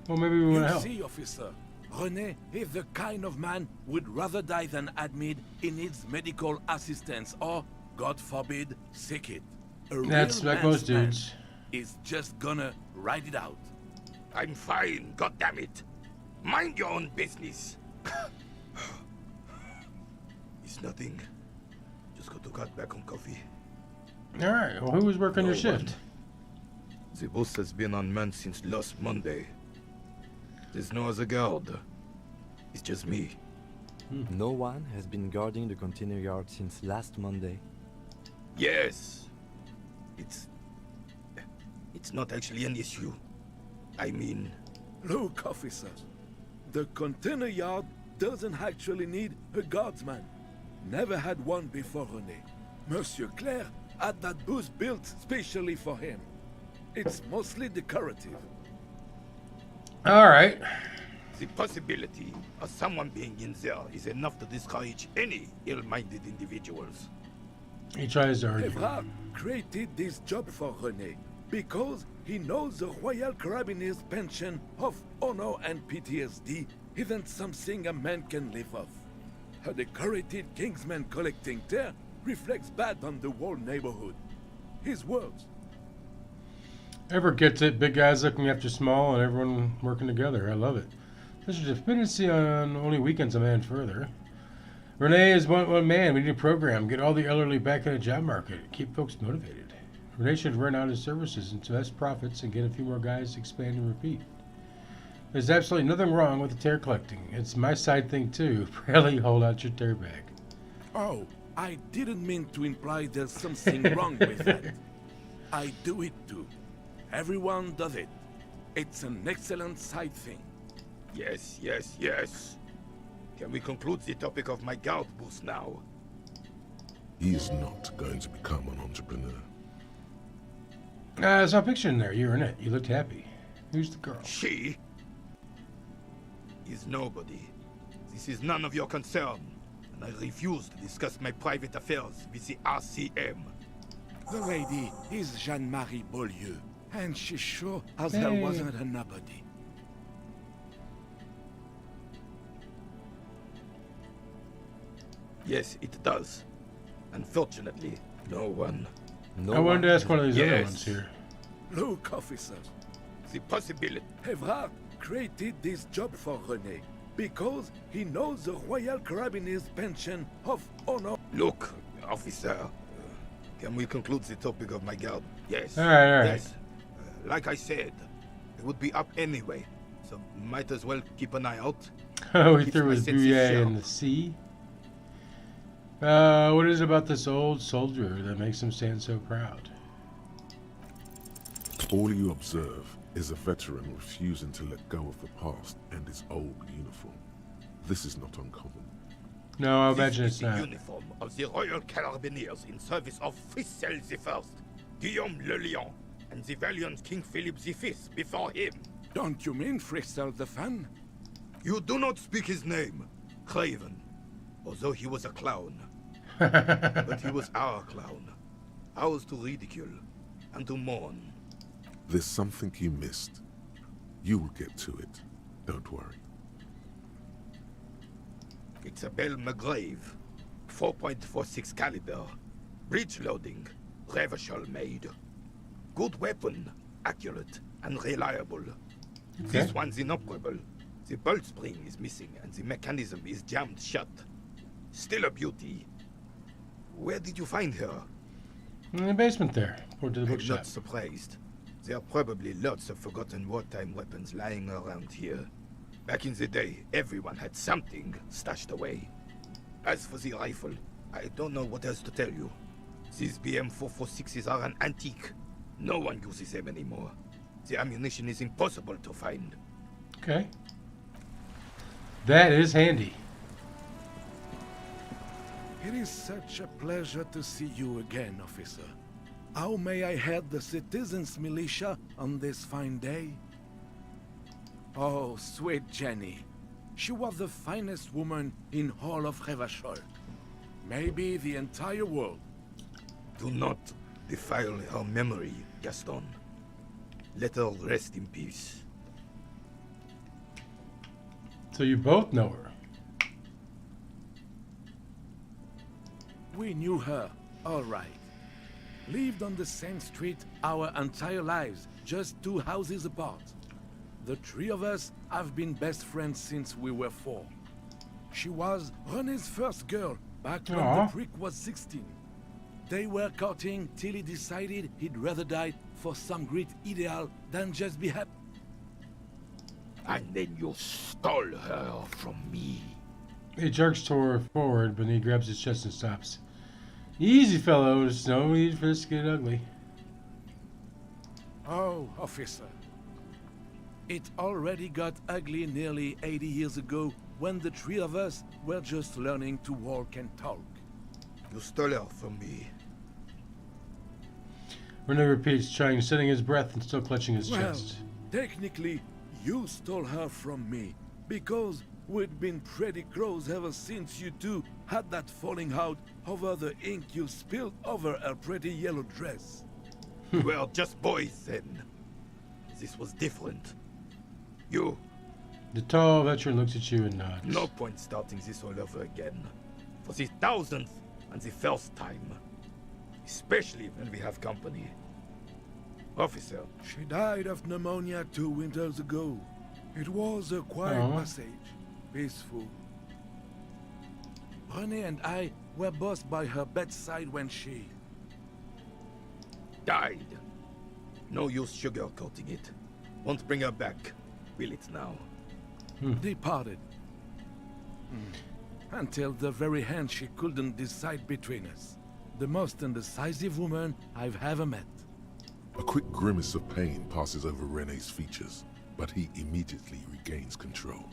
Well, maybe we want to You help. see, officer, René is the kind of man would rather die than admit he needs medical assistance or, God forbid, sick it. A That's real like most man's man dudes. is just gonna ride it out. I'm fine, goddammit. Mind your own business. It's nothing. Just got to cut back on coffee. Alright, well, who was working your No shift? one. The boss has been unmanned since last Monday. There's no other guard. It's just me. No one has been guarding the container yard since last Monday. Yes. It's not actually an issue. I mean... Look, officer, the container yard doesn't actually need a guardsman. Never had one before René. Monsieur Claire had that booth built specially for him. It's mostly decorative. Alright. The possibility of someone being in there is enough to discourage any ill-minded individuals. He tries to argue. Evrard created this job for René because he knows the Royal Carabiniers' pension of honor and PTSD isn't something a man can live off. A decorated Kingsman collecting tear reflects bad on the whole neighborhood. His words. Ever gets it. Big guys looking after small and everyone working together. I love it. There's a dependency on only weekends a man further. Renee is one man. We need a program. Get all the elderly back in the job market. Keep folks motivated. Renee should run out his services and invest profits and get a few more guys to expand and repeat. There's absolutely nothing wrong with the tear collecting. It's my side thing too. Really hold out your tear bag. Oh, I didn't mean to imply there's something wrong with that. I do it too. Everyone does it. It's an excellent side thing. Yes, yes, yes. Can we conclude the topic of my guard boost now? He is not going to become an entrepreneur. I saw a picture in there. You were in it. You looked happy. Who's the girl? She is nobody. This is none of your concern. And I refuse to discuss my private affairs with the RCM. The lady is Jeanne-Marie Beaulieu, and she sure as hell wasn't a nobody. Yes, it does. Unfortunately, no one. I wanted to ask one of these other ones here. Look, officer. The possibility. Evrard created this job for René because he knows the Royal Carabiniers' pension of honor. Look, officer. Can we conclude the topic of my guard? Yes. All right. Yes. Like I said, it would be up anyway, so might as well keep an eye out. Oh, he threw his bouillet in the sea. What is it about this old soldier that makes him stand so proud? All you observe is a veteran refusing to let go of the past and his old uniform. This is not uncommon. No, I imagine it's not. The uniform of the Royal Carabiniers in service of Frissel I, Guillaume le Lion, and the valiant King Philip V before him. Don't you mean Frissel the Fan? You do not speak his name, Craven, although he was a clown. But he was our clown, ours to ridicule and to mourn. There's something you missed. You will get to it. Don't worry. It's a Belle McGrave, 4.46 caliber, breech loading, Revachol made. Good weapon, accurate and reliable. Okay. This one's inoperable. The bolt spring is missing and the mechanism is jammed shut. Still a beauty. Where did you find her? In the basement there. Or to the I'm bookshop. not surprised. There are probably lots of forgotten wartime weapons lying around here. Back in the day, everyone had something stashed away. As for the rifle, I don't know what else to tell you. These BM-446s are an antique. No one uses them anymore. The ammunition is impossible to find. Okay. That is handy. It is such a pleasure to see you again, officer. How may I head the citizens' militia on this fine day? Oh, sweet Jenny. She was the finest woman in all of Revachol. Maybe the entire world. Do not defile her memory, Gaston. Let her rest in peace. So you both know her. We knew her, all right. Lived on the same street our entire lives, just 2 houses apart. The 3 of us have been best friends since we were 4. She was René's first girl, back when the prick was 16. They were courting till he decided he'd rather die for some great ideal than just be happy. And then you stole her from me. He jerks toward forward, but he grabs his chest and stops. Easy, fellow. There's no need for this to get ugly. Oh, officer. It already got ugly nearly 80 years ago when the 3 of us were just learning to walk and talk. You stole her from me. René repeats, trying, setting his breath and still clutching his chest. Technically, you stole her from me, because we'd been pretty close ever since you two had that falling out over the ink you spilled over her pretty yellow dress. We were just boys then. This was different. You... The tall veteran looks at you and nods. No point starting this all over again. For the 1000th and the first time. Especially when we have company. Officer. She died of pneumonia 2 winters ago. It was a quiet passage, peaceful. René and I were both by her bedside when she... died. No use sugarcoating it. Won't bring her back. Will it now? Departed. Until the very end she couldn't decide between us. The most indecisive woman I've ever met. A quick grimace of pain passes over René's features, but he immediately regains control.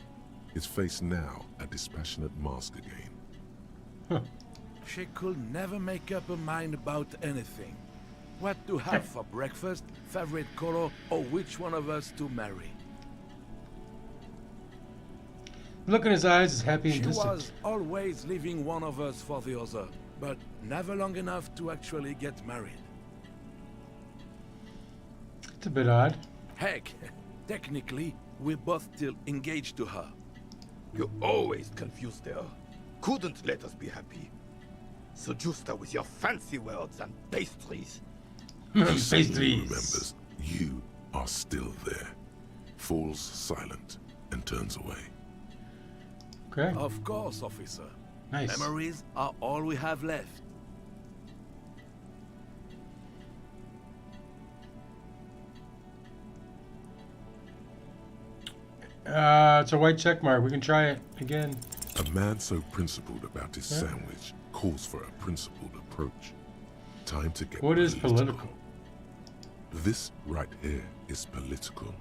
His face now a dispassionate mask again. She could never make up her mind about anything. What to have for breakfast, favorite color, or which one of us to marry. The look in his eyes is happy and She distant. was always leaving one of us for the other, but never long enough to actually get married. It's a bit odd. Heck, technically, we're both still engaged to her. You always confused her. Couldn't let us be happy. So Justa with your fancy words and pastries. He suddenly remembers you are still there, falls silent, and turns away. Okay. Of course, officer. Nice. Memories are all we have left. It's a white check mark. We can try it again. A man so principled about his sandwich calls for a principled approach. Time to get What is political? This right here is political.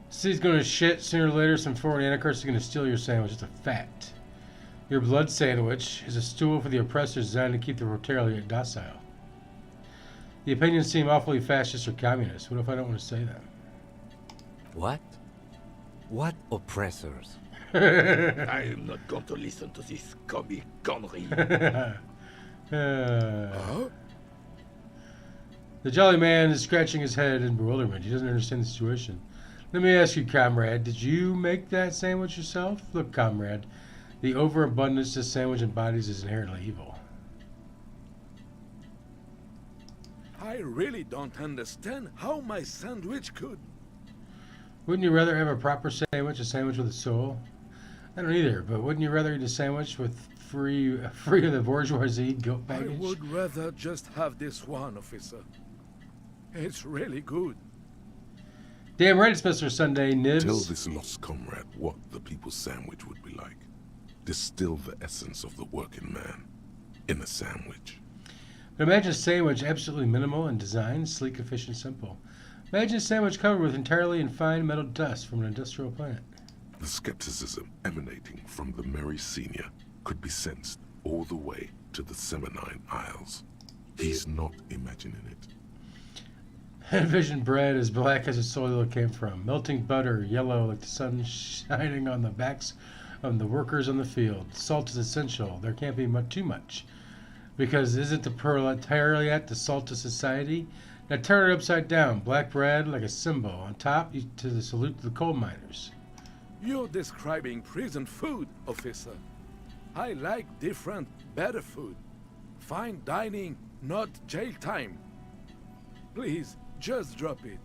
City's gonna shit sooner or later. Some foreign anarchist is gonna steal your sandwich. It's a fact. Your blood sandwich is a stool for the oppressors designed to keep the proletariat docile. The opinions seem awfully fascist or communist. What if I don't want to say that? What? What oppressors? I am not going to listen to this scummy gunnery. The jolly man is scratching his head in bewilderment. He doesn't understand the situation. Let me ask you, comrade, did you make that sandwich yourself? Look, comrade, the overabundance this sandwich embodies is inherently evil. I really don't understand how my sandwich could. Wouldn't you rather have a proper sandwich, a sandwich with a soul? I don't either, but wouldn't you rather eat a sandwich with free of the bourgeoisie guilt I baggage? would rather just have this one, officer. It's really good. Damn right it's Mr. Sunday Nibs. Tell this lost comrade what the people's sandwich would be like. Distill the essence of the working man in a sandwich. But imagine a sandwich absolutely minimal in design, sleek, efficient, simple. Imagine a sandwich covered with entirely in fine metal dust from an industrial plant. The skepticism emanating from the Merry Senior could be sensed all the way to the Seminine Isles. He's not imagining it. Envision bread as black as the soil it came from. Melting butter, yellow like the sun shining on the backs of the workers on the field. Salt is essential. There can't be too much. Because isn't the proletariat the salt of society? Now turn it upside down. Black bread like a symbol. On top, to the salute to the coal miners. You're describing prison food, officer. I like different, better food. Fine dining, not jail time. Please, just drop it.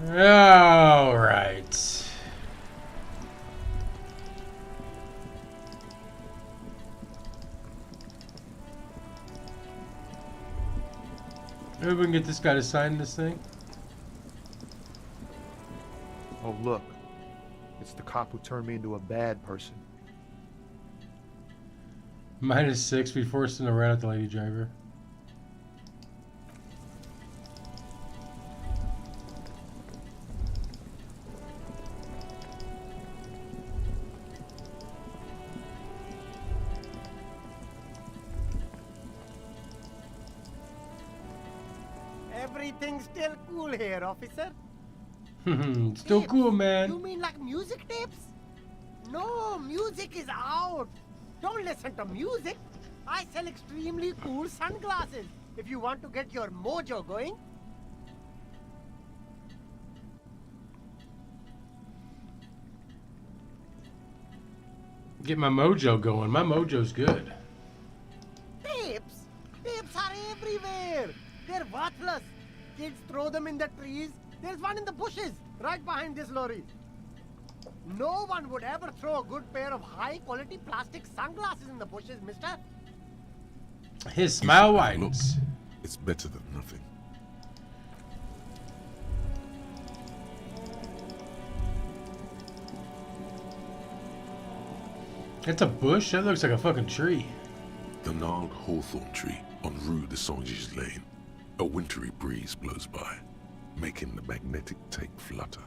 All right. Maybe we can get this guy to sign this thing. Oh, look. It's the cop who turned me into a bad person. -6. We forced him to run at the lady driver. Everything's still cool here, officer. Still cool, man. You mean like music tapes? No, music is out. Don't listen to music. I sell extremely cool sunglasses if you want to get your mojo going. Get my mojo going. My mojo's good. Tapes? Tapes Tapes are everywhere. They're worthless. Kids throw them in the trees. There's one in the bushes, right behind this lorry. No one would ever throw a good pair of high-quality plastic sunglasses in the bushes, mister. His smile Look, widens. it's better than nothing. It's a bush? That looks like a fucking tree. The gnarled hawthorn tree on Rue de Saint-Gilles Lane. A wintry breeze blows by, making the magnetic tape flutter.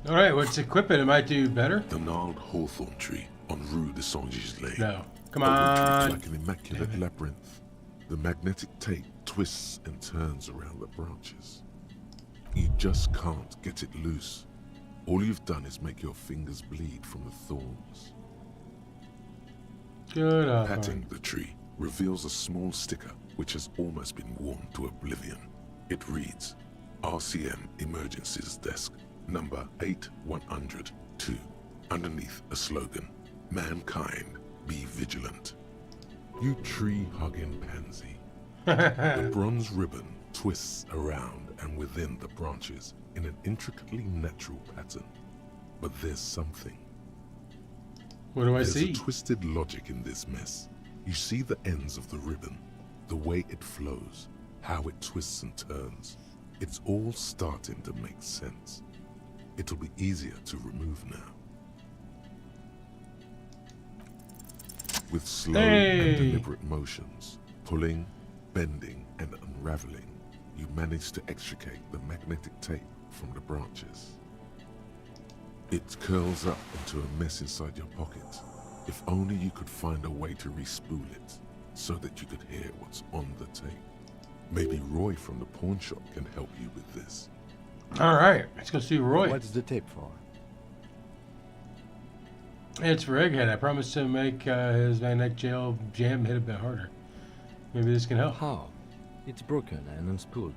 Alright, let's equip it. It might do better. The gnarled hawthorn tree on Rue de Saint-Gilles Lane. No. Come A wintry on. like an immaculate labyrinth. The magnetic tape twists and turns around the branches. You just can't get it loose. All you've done is make your fingers bleed from the thorns. Good Patting the tree reveals a small sticker which has almost been worn to oblivion. It reads, RCM Emergencies Desk, number 8102. Underneath a slogan, Mankind, be vigilant. You tree-hugging pansy. The bronze ribbon twists around and within the branches in an intricately natural pattern. But there's something. What do I There's see? a twisted logic in this mess. You see the ends of the ribbon, the way it flows, how it twists and turns. It's all starting to make sense. It'll be easier to remove now. With slow and deliberate motions, pulling, bending, and unraveling, you manage to extricate the magnetic tape from the branches. It curls up into a mess inside your pocket. If only you could find a way to re-spool it, so that you could hear what's on the tape. Maybe Roy from the pawn shop can help you with this. Alright, let's go see Roy. What's the tape for? It's for Egghead. I promised to make his magnetic jail jam hit a bit harder. Maybe this can help. How? It's broken and unspooled.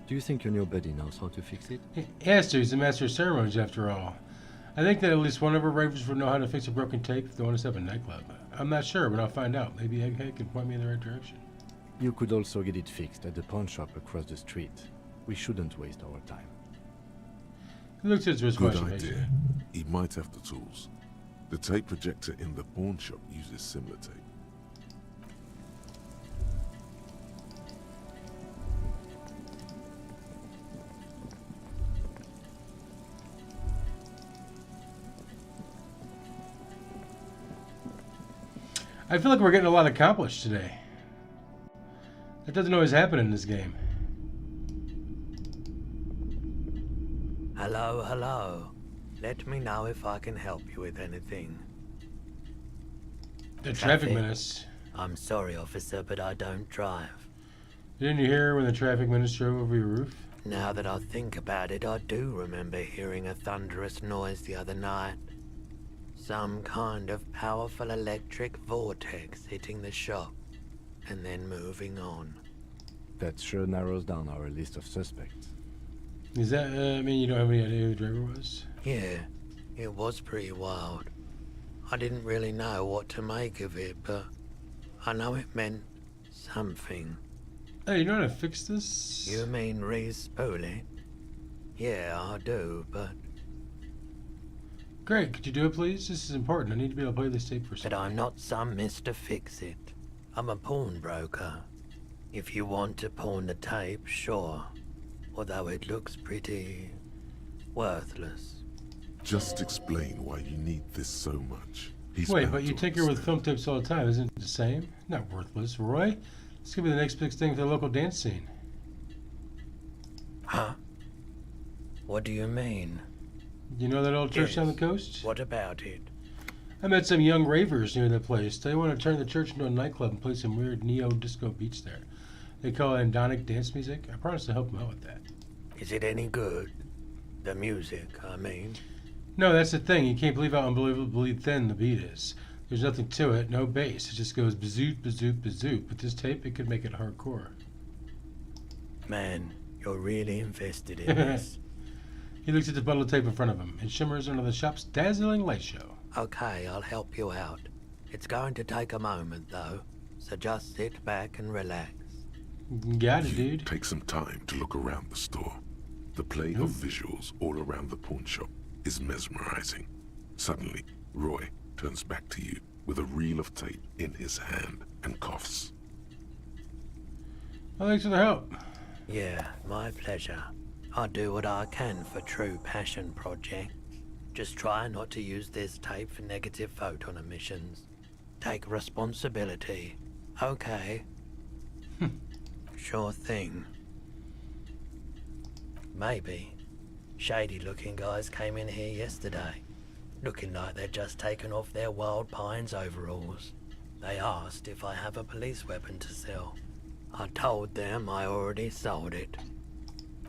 Do you think your new buddy knows how to fix it? He has to. He's the master of ceremonies, after all. I think that at least one of our ravers would know how to fix a broken tape if they want us to have a nightclub. I'm not sure, but I'll find out. Maybe Egghead can point me in the right direction. You could also get it fixed at the pawn shop across the street. We shouldn't waste our time. He looks at his Good question. idea. He might have the tools. The tape projector in the pawn shop uses similar tape. I feel like we're getting a lot accomplished today. That doesn't always happen in this game. Hello, hello. Let me know if I can help you with anything. The traffic menace. I'm sorry, officer, but I don't drive. Didn't you hear when the traffic menace drove over your roof? Now that I think about it, I do remember hearing a thunderous noise the other night. Some kind of powerful electric vortex hitting the shop, and then moving on. That sure narrows down our list of suspects. Is that, I mean, you don't have any idea who the driver was? Yeah, it was pretty wild. I didn't really know what to make of it, but I know it meant something. Hey, you know how to fix this? You mean re-spool it? Yeah, I do, but... Great, could you do it, please? This is important. I need to be able to play this tape for But I'm not some Mr. Fix-It. I'm a pawnbroker. If you want to pawn the tape, sure. Although it looks pretty... worthless. Just explain why you need this so much. He's Wait, bound but you to tinker with film tapes all the time. Isn't it the same? Not worthless, Roy. This could be the next big thing for the local dance scene. Huh? What do you mean? You know that old church down the coast? What about it? I met some young ravers near that place. They want to turn the church into a nightclub and play some weird neo-disco beats there. They call it andonic dance music. I promised to help them out with that. Is it any good? The music, I mean. No, that's the thing. You can't believe how unbelievably thin the beat is. There's nothing to it, no bass. It just goes bazoot, bazoot, bazoot. But this tape, it could make it hardcore. Man, you're really invested in this. He looks at the bundle of tape in front of him. It shimmers under the shop's dazzling light show. Okay, I'll help you out. It's going to take a moment, though, so just sit back and relax. Got it, dude. Take some time to look around the store. The play of visuals all around the pawn shop is mesmerizing. Suddenly, Roy turns back to you with a reel of tape in his hand and coughs. Well, thanks for the help. Yeah, my pleasure. I'll do what I can for True Passion Project. Just try not to use this tape for negative photon emissions. Take responsibility. Okay. Sure thing. Maybe. Shady-looking guys came in here yesterday, looking like they'd just taken off their Wild Pines overalls. They asked if I have a police weapon to sell. I told them I already sold it.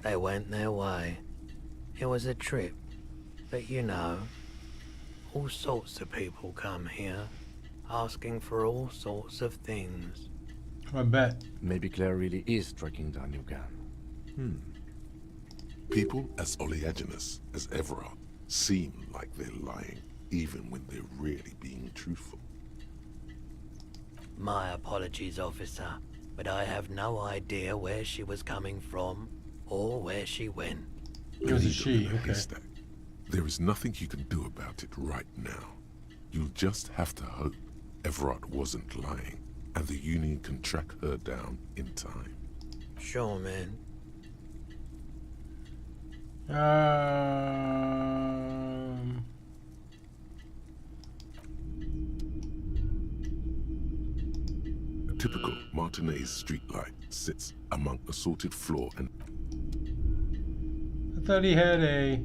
They went their way. It was a trip, but you know, all sorts of people come here, asking for all sorts of things. I bet. Maybe Claire really is tracking down your gun. People as oleaginous as Everard seem like they're lying, even when they're really being truthful. My apologies, officer, but I have no idea where she was coming from or where she went. It was a she, okay. Haystack. There is nothing you can do about it right now. You'll just have to hope Everard wasn't lying and the Union can track her down in time. Sure, man. A typical Martinez streetlight sits among assorted floor and... I thought he had a...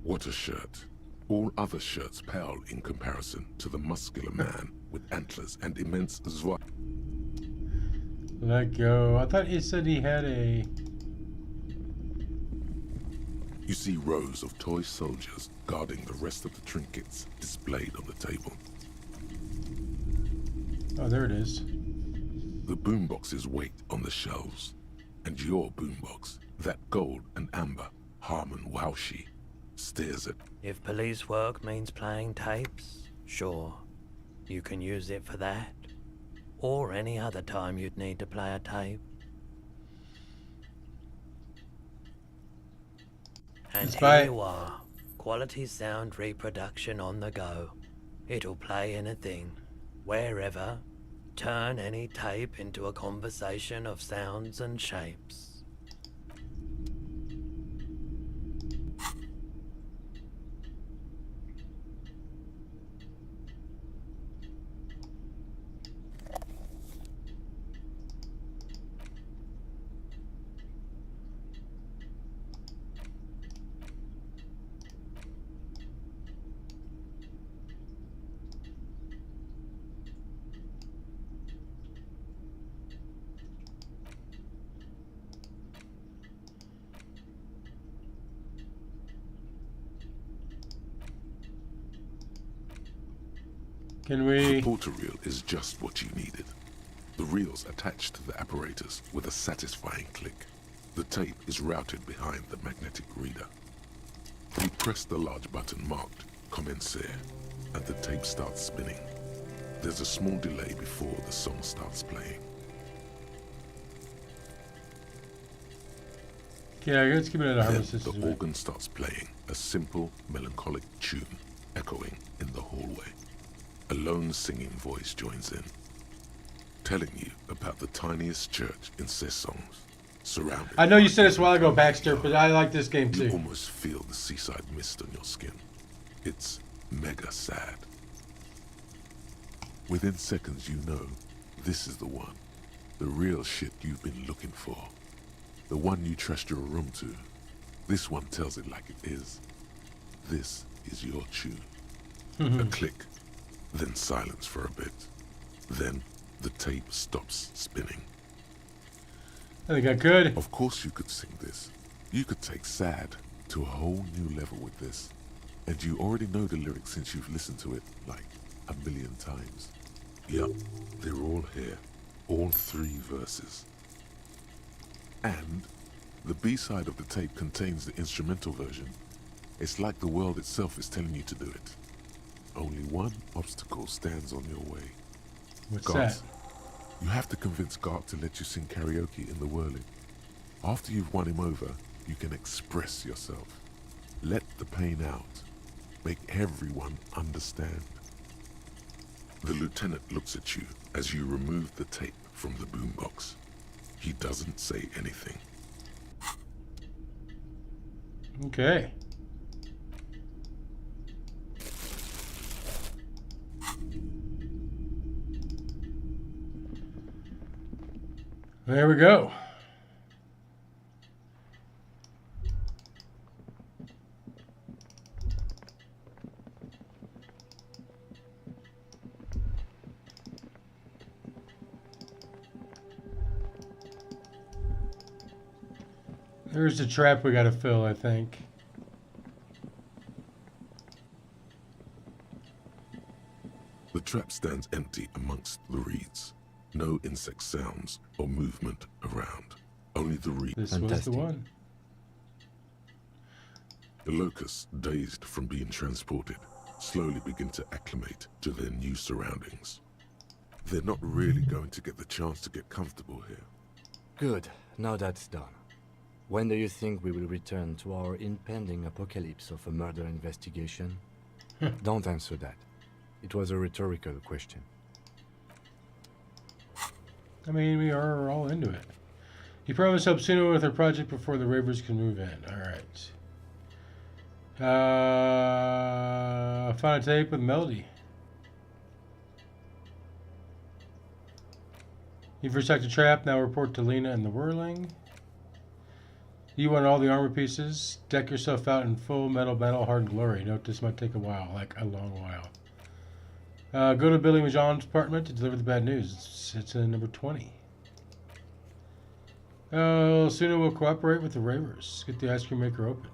What a shirt. All other shirts pale in comparison to the muscular man with antlers and immense zwa. Let go. I thought he said he had a... You see rows of toy soldiers guarding the rest of the trinkets displayed on the table. Oh, there it is. The boomboxes wait on the shelves, and your boombox, that gold and amber Harman Waushi, stares at... If police work means playing tapes, sure. You can use it for that. Or any other time you'd need to play a tape. And here you are. Quality sound reproduction on the go. It'll play anything, wherever. Turn any tape into a conversation of sounds and shapes. Can we... The porter reel is just what you needed. The reel's attached to the apparatus with a satisfying click. The tape is routed behind the magnetic reader. You press the large button marked Commencer, and the tape starts spinning. There's a small delay before the song starts playing. Yeah, let's keep it at a Then harmony. the organ starts playing a simple, melancholic tune echoing in the hallway. A lone singing voice joins in, telling you about the tiniest church in Sessons, surrounded... I know you said this a while ago, Baxter, but I like this game too. You almost feel the seaside mist on your skin. It's mega sad. Within seconds you know this is the one. The real shit you've been looking for. The one you trust your room to. This one tells it like it is. This is your tune. A click. Then silence for a bit. Then the tape stops spinning. I think I could. Of course you could sing this. You could take sad to a whole new level with this. And you already know the lyrics since you've listened to it like a million times. Yup, they're all here. All 3 verses. And The B-side of the tape contains the instrumental version. It's like the world itself is telling you to do it. Only one obstacle stands on your way. What's Gart. that? You have to convince Gart to let you sing karaoke in the whirling. After you've won him over, you can express yourself. Let the pain out. Make everyone understand. The lieutenant looks at you as you remove the tape from the boombox. He doesn't say anything. Okay. There we go. There's the trap we gotta fill, I think. The trap stands empty amongst the reeds. No insect sounds or movement around. Only the reeds. This was the one. The locusts, dazed from being transported, slowly begin to acclimate to their new surroundings. They're not really going to get the chance to get comfortable here. Good. Now that's done. When do you think we will return to our impending apocalypse of a murder investigation? Don't answer that. It was a rhetorical question. I mean, we are all into it. He promised to help Sooooo with her project before the Ravers can move in. Alright. Found a tape with Melody. You've restocked a trap. Now report to Lena and the Whirling. You want all the armor pieces. Deck yourself out in full metal hardened glory. Note this might take a while, like a long while. Go to Billy Majon's apartment to deliver the bad news. It's number 20. Sooooo will cooperate with the Ravers. Get the ice cream maker open.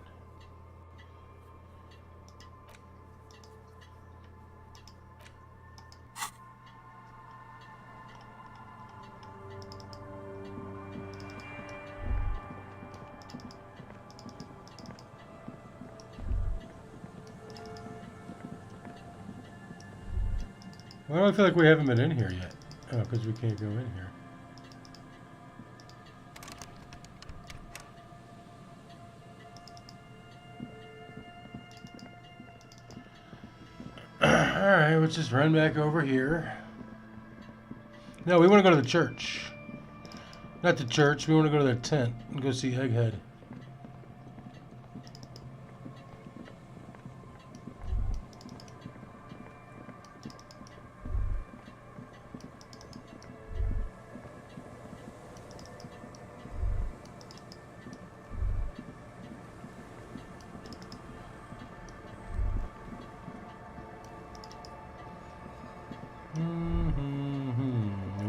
Well, I don't feel like we haven't been in here yet. Oh, because we can't go in here. Alright, let's just run back over here. No, we want to go to the church. Not the church, we want to go to the tent and go see Egghead.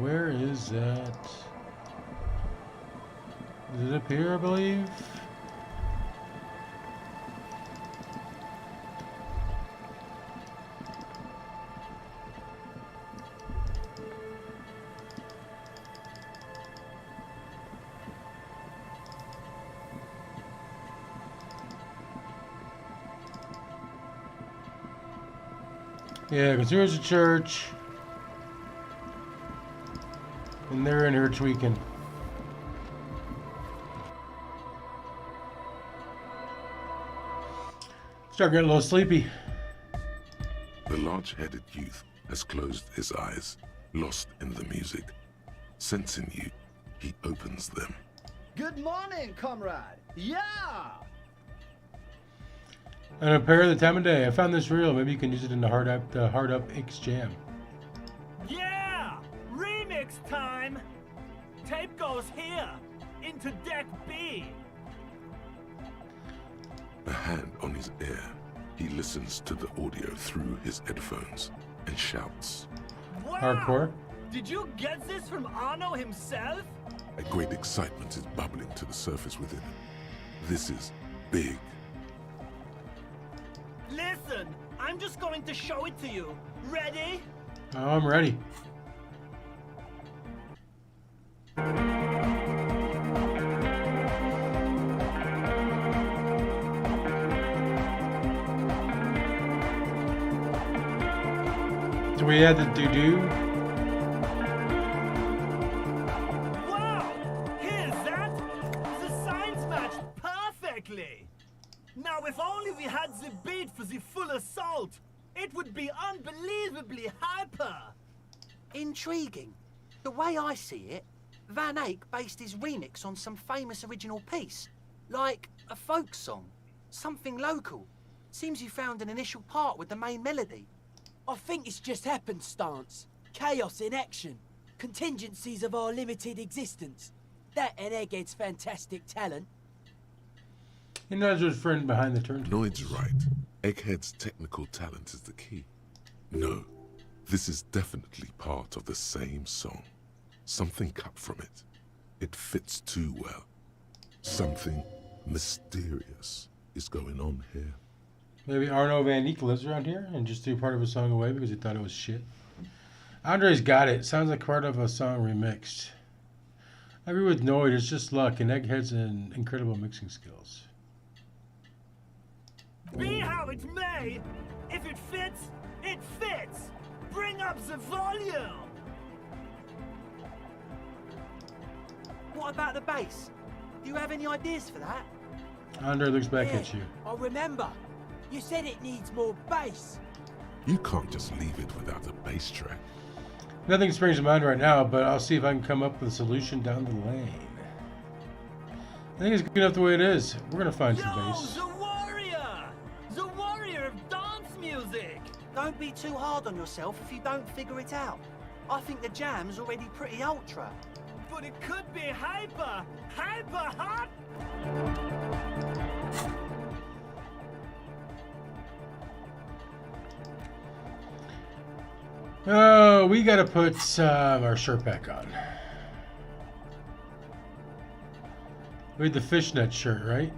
Where is that? Is it up here, I believe? Yeah, because here's a church. And they're in here tweaking. Start getting a little sleepy. The large-headed youth has closed his eyes, lost in the music. Sensing you, he opens them. Good morning, comrade. Yeah! And a pair of the time of day. I found this reel. Maybe you can use it in the Hard Up X Jam. Yeah! Remix time! Tape goes here, into deck B. A hand on his ear, he listens to the audio through his headphones and shouts. Wow! Hardcore. Did you get this from Arno himself? A great excitement is bubbling to the surface within him. This is big. Listen, I'm just going to show it to you. Ready? Oh, I'm ready. So we had the doo-doo. Wow! Here's that! The signs matched perfectly! Now, if only we had the beat for the full assault, it would be unbelievably hyper! Intriguing. The way I see it, Van Eyck based his remix on some famous original piece, like a folk song, something local. Seems you found an initial part with the main melody. I think it's just happenstance. Chaos in action. Contingencies of our limited existence. That and Egghead's fantastic talent. He knows his friend behind the turntables. Noid's right. Egghead's technical talent is the key. No, this is definitely part of the same song. Something cut from it. It fits too well. Something mysterious is going on here. Maybe Arno Van Eyck lives around here and just threw part of a song away because he thought it was shit. Andre's got it. Sounds like part of a song remixed. I agree with Noid. It's just luck, and Egghead's an incredible mixing skills. Be how it may, if it fits, it fits! Bring up the volume! What about the bass? Do you have any ideas for that? Andre looks back at you. I remember. You said it needs more bass. You can't just leave it without a bass track. Nothing springs to mind right now, but I'll see if I can come up with a solution down the lane. I think it's good enough the way it is. We're gonna find some bass. The warrior! The warrior of dance music! Don't be too hard on yourself if you don't figure it out. I think the jam's already pretty ultra. But it could be hyper hot! Oh, we gotta put our shirt back on. We had the fishnet shirt, right?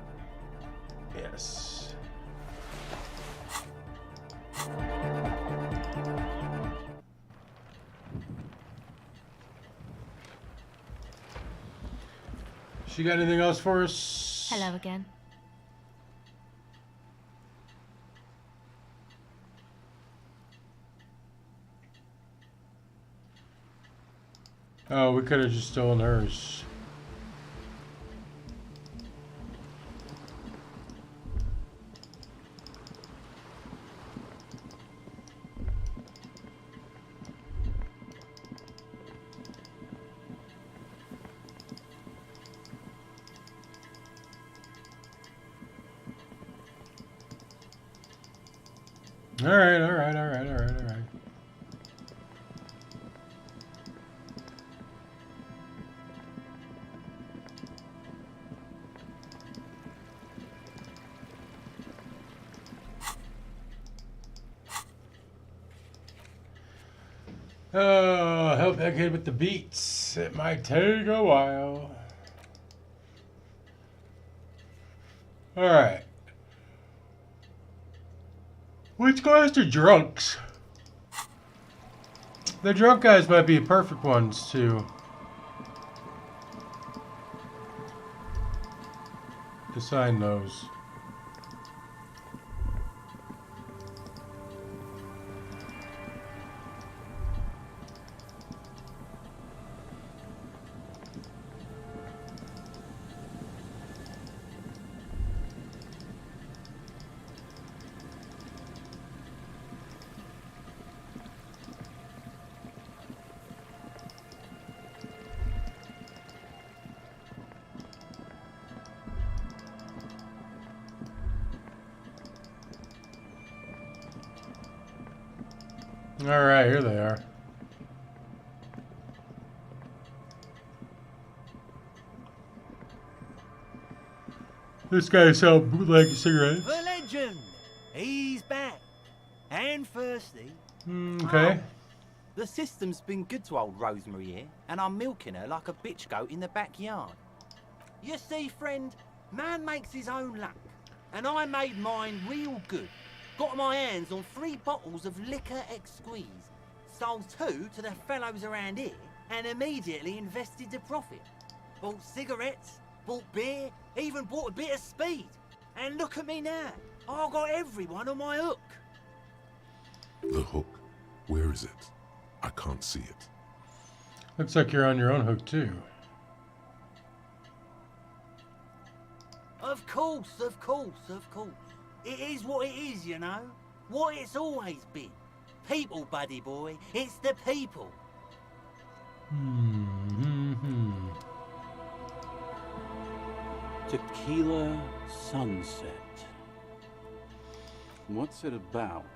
Yes. She got anything else for us? Hello again. Oh, we could have just stolen hers. All right. Oh, help Egghead with the beats. It might take a while. All right. Which guys are drunks? The drunk guys might be perfect ones to assign those. All right, here they are. This guy sells bootleg cigarettes. The legend! He's back. And thirsty. Okay. The system's been good to old Rosemary here, and I'm milking her like a bitch goat in the backyard. You see, friend, man makes his own luck, and I made mine real good. Got my hands on 3 bottles of liquor exquise, sold 2 to the fellows around here, and immediately invested the profit. Bought cigarettes, bought beer, even bought a bit of speed. And look at me now, I got everyone on my hook. The hook? Where is it? I can't see it. Looks like you're on your own hook, too. Of course, of course, of course. It is what it is, you know. What it's always been. People, buddy boy. It's the people. Tequila Sunset. What's it about?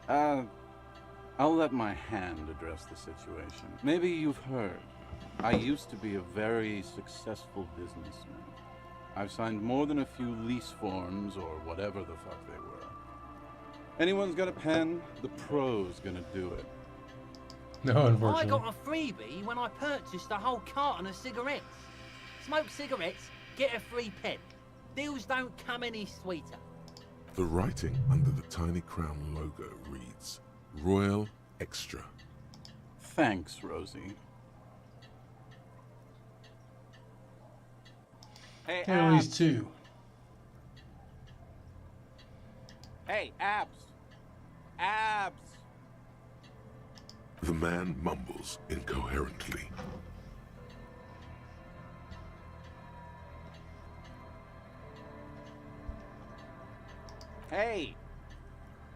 I'll let my hand address the situation. Maybe you've heard. I used to be a very successful businessman. I've signed more than a few lease forms or whatever the fuck they were. Anyone's got a pen, the pro's gonna do it. No, unfortunately. I got a freebie when I purchased a whole carton of cigarettes. Smoke cigarettes, get a free pen. Deals don't come any sweeter. The writing under the tiny crown logo reads, Royal Extra. Thanks, Rosie. Hey, At least two. Hey, Abs. Abs. The man mumbles incoherently. Hey.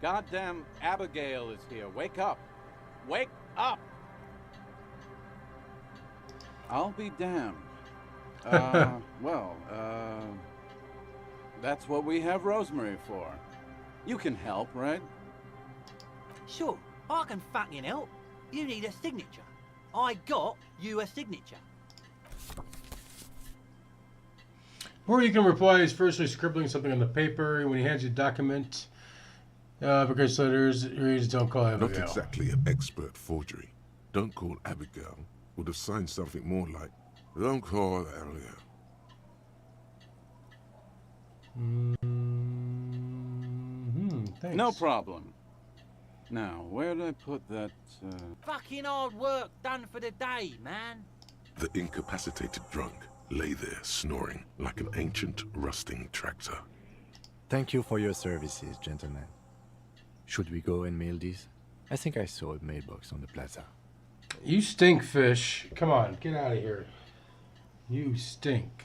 Goddamn Abigail is here. Wake up. Wake up. I'll be damned. That's what we have Rosemary for. You can help, right? Sure, I can fucking help. You need a signature. I got you a signature. Or you can reply as firstly scribbling something on the paper when he hands you a document. Because letters reads, don't call Abigail. Not exactly an expert forgery. Don't call Abigail would have signed something more like, don't call Abigail. Thanks. No problem. Now, where did I put that, Fucking hard work done for the day, man. The incapacitated drunk lay there snoring like an ancient rusting tractor. Thank you for your services, gentlemen. Should we go and mail these? I think I saw a mailbox on the plaza. You stink, fish. Come on, get out of here. You stink.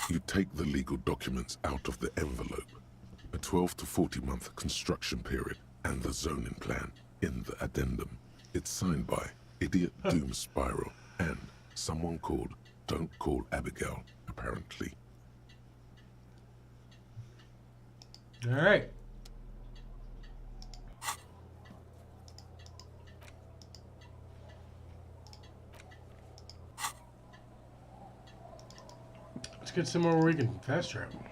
You take the legal documents out of the envelope. A 12 to 40 month construction period and the zoning plan in the addendum. It's signed by Idiot Doom Spiral and someone called Don't Call Abigail, apparently. All right. Let's get somewhere where we can fast travel.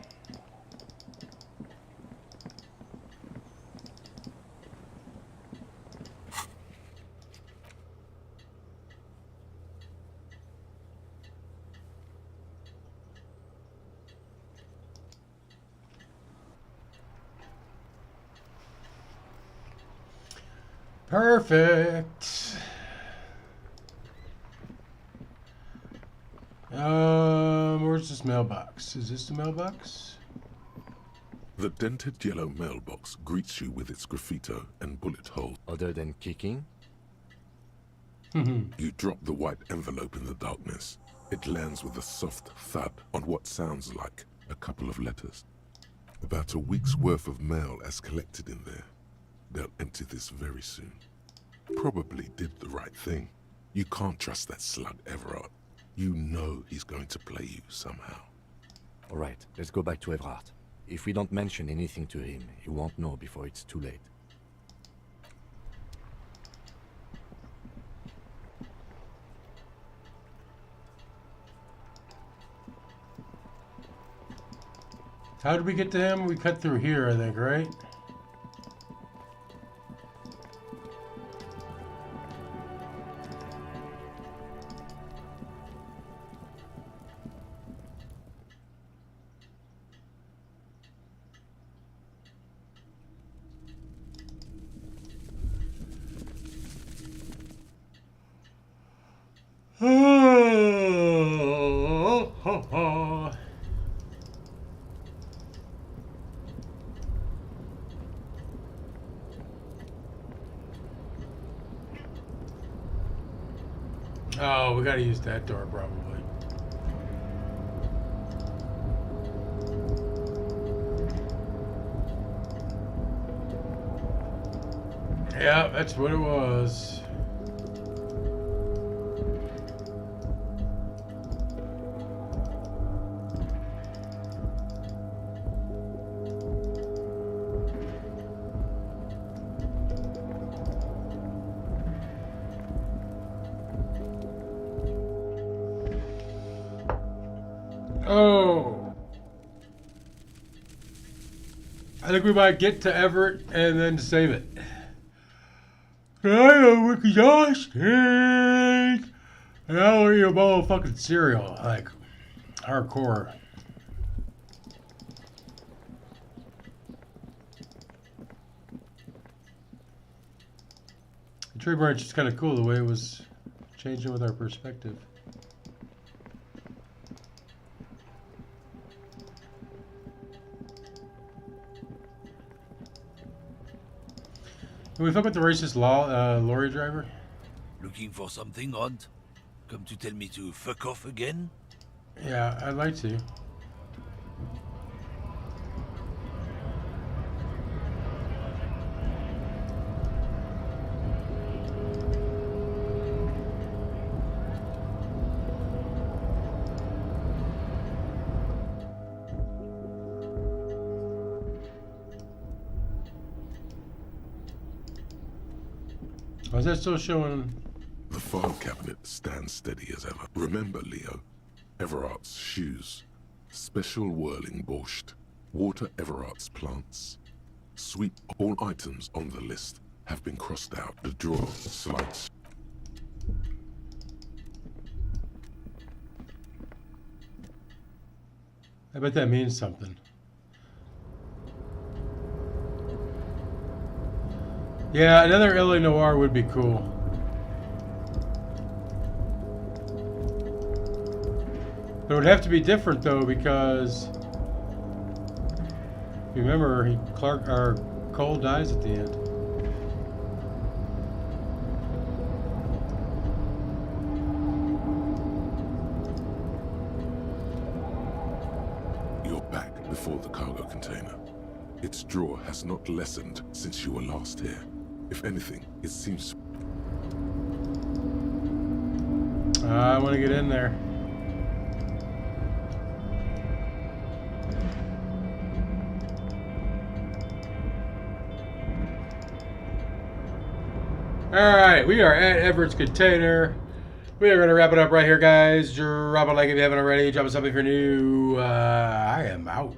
Perfect. Where's this mailbox? Is this the mailbox? The dented yellow mailbox greets you with its graffito and bullet hole. Other than kicking? You drop the white envelope in the darkness. It lands with a soft thud on what sounds like a couple of letters. About a week's worth of mail as collected in there. They'll empty this very soon. Probably did the right thing. You can't trust that slug Everard. You know he's going to play you somehow. All right, let's go back to Everard. If we don't mention anything to him, he won't know before it's too late. How did we get to him? We cut through here, I think, right? Oh, we gotta use that door probably. Yeah, that's what it was. Oh. I think we might get to Everett and then save it. I am exhausted. And I'll eat a bowl of fucking cereal. Like, hardcore. The tree branch is kind of cool the way it was changing with our perspective. Can we fuck with the racist lorry driver? Looking for something odd? Come to tell me to fuck off again? Yeah, I'd like to. Why is that still showing? The file cabinet stands steady as ever. Remember, Leo, Everart's shoes, special whirling borscht, water Everart's plants. Sweet, all items on the list have been crossed out. The drawer slides. I bet that means something. Yeah, another LA Noire would be cool. But it would have to be different though, because remember, Cole dies at the end. You're back before the cargo container. Its drawer has not lessened since you were last here. If anything, it seems... I want to get in there. Alright, we are at Everett's container. We are going to wrap it up right here, guys. Drop a like if you haven't already. Drop a sub if you're new. I am out.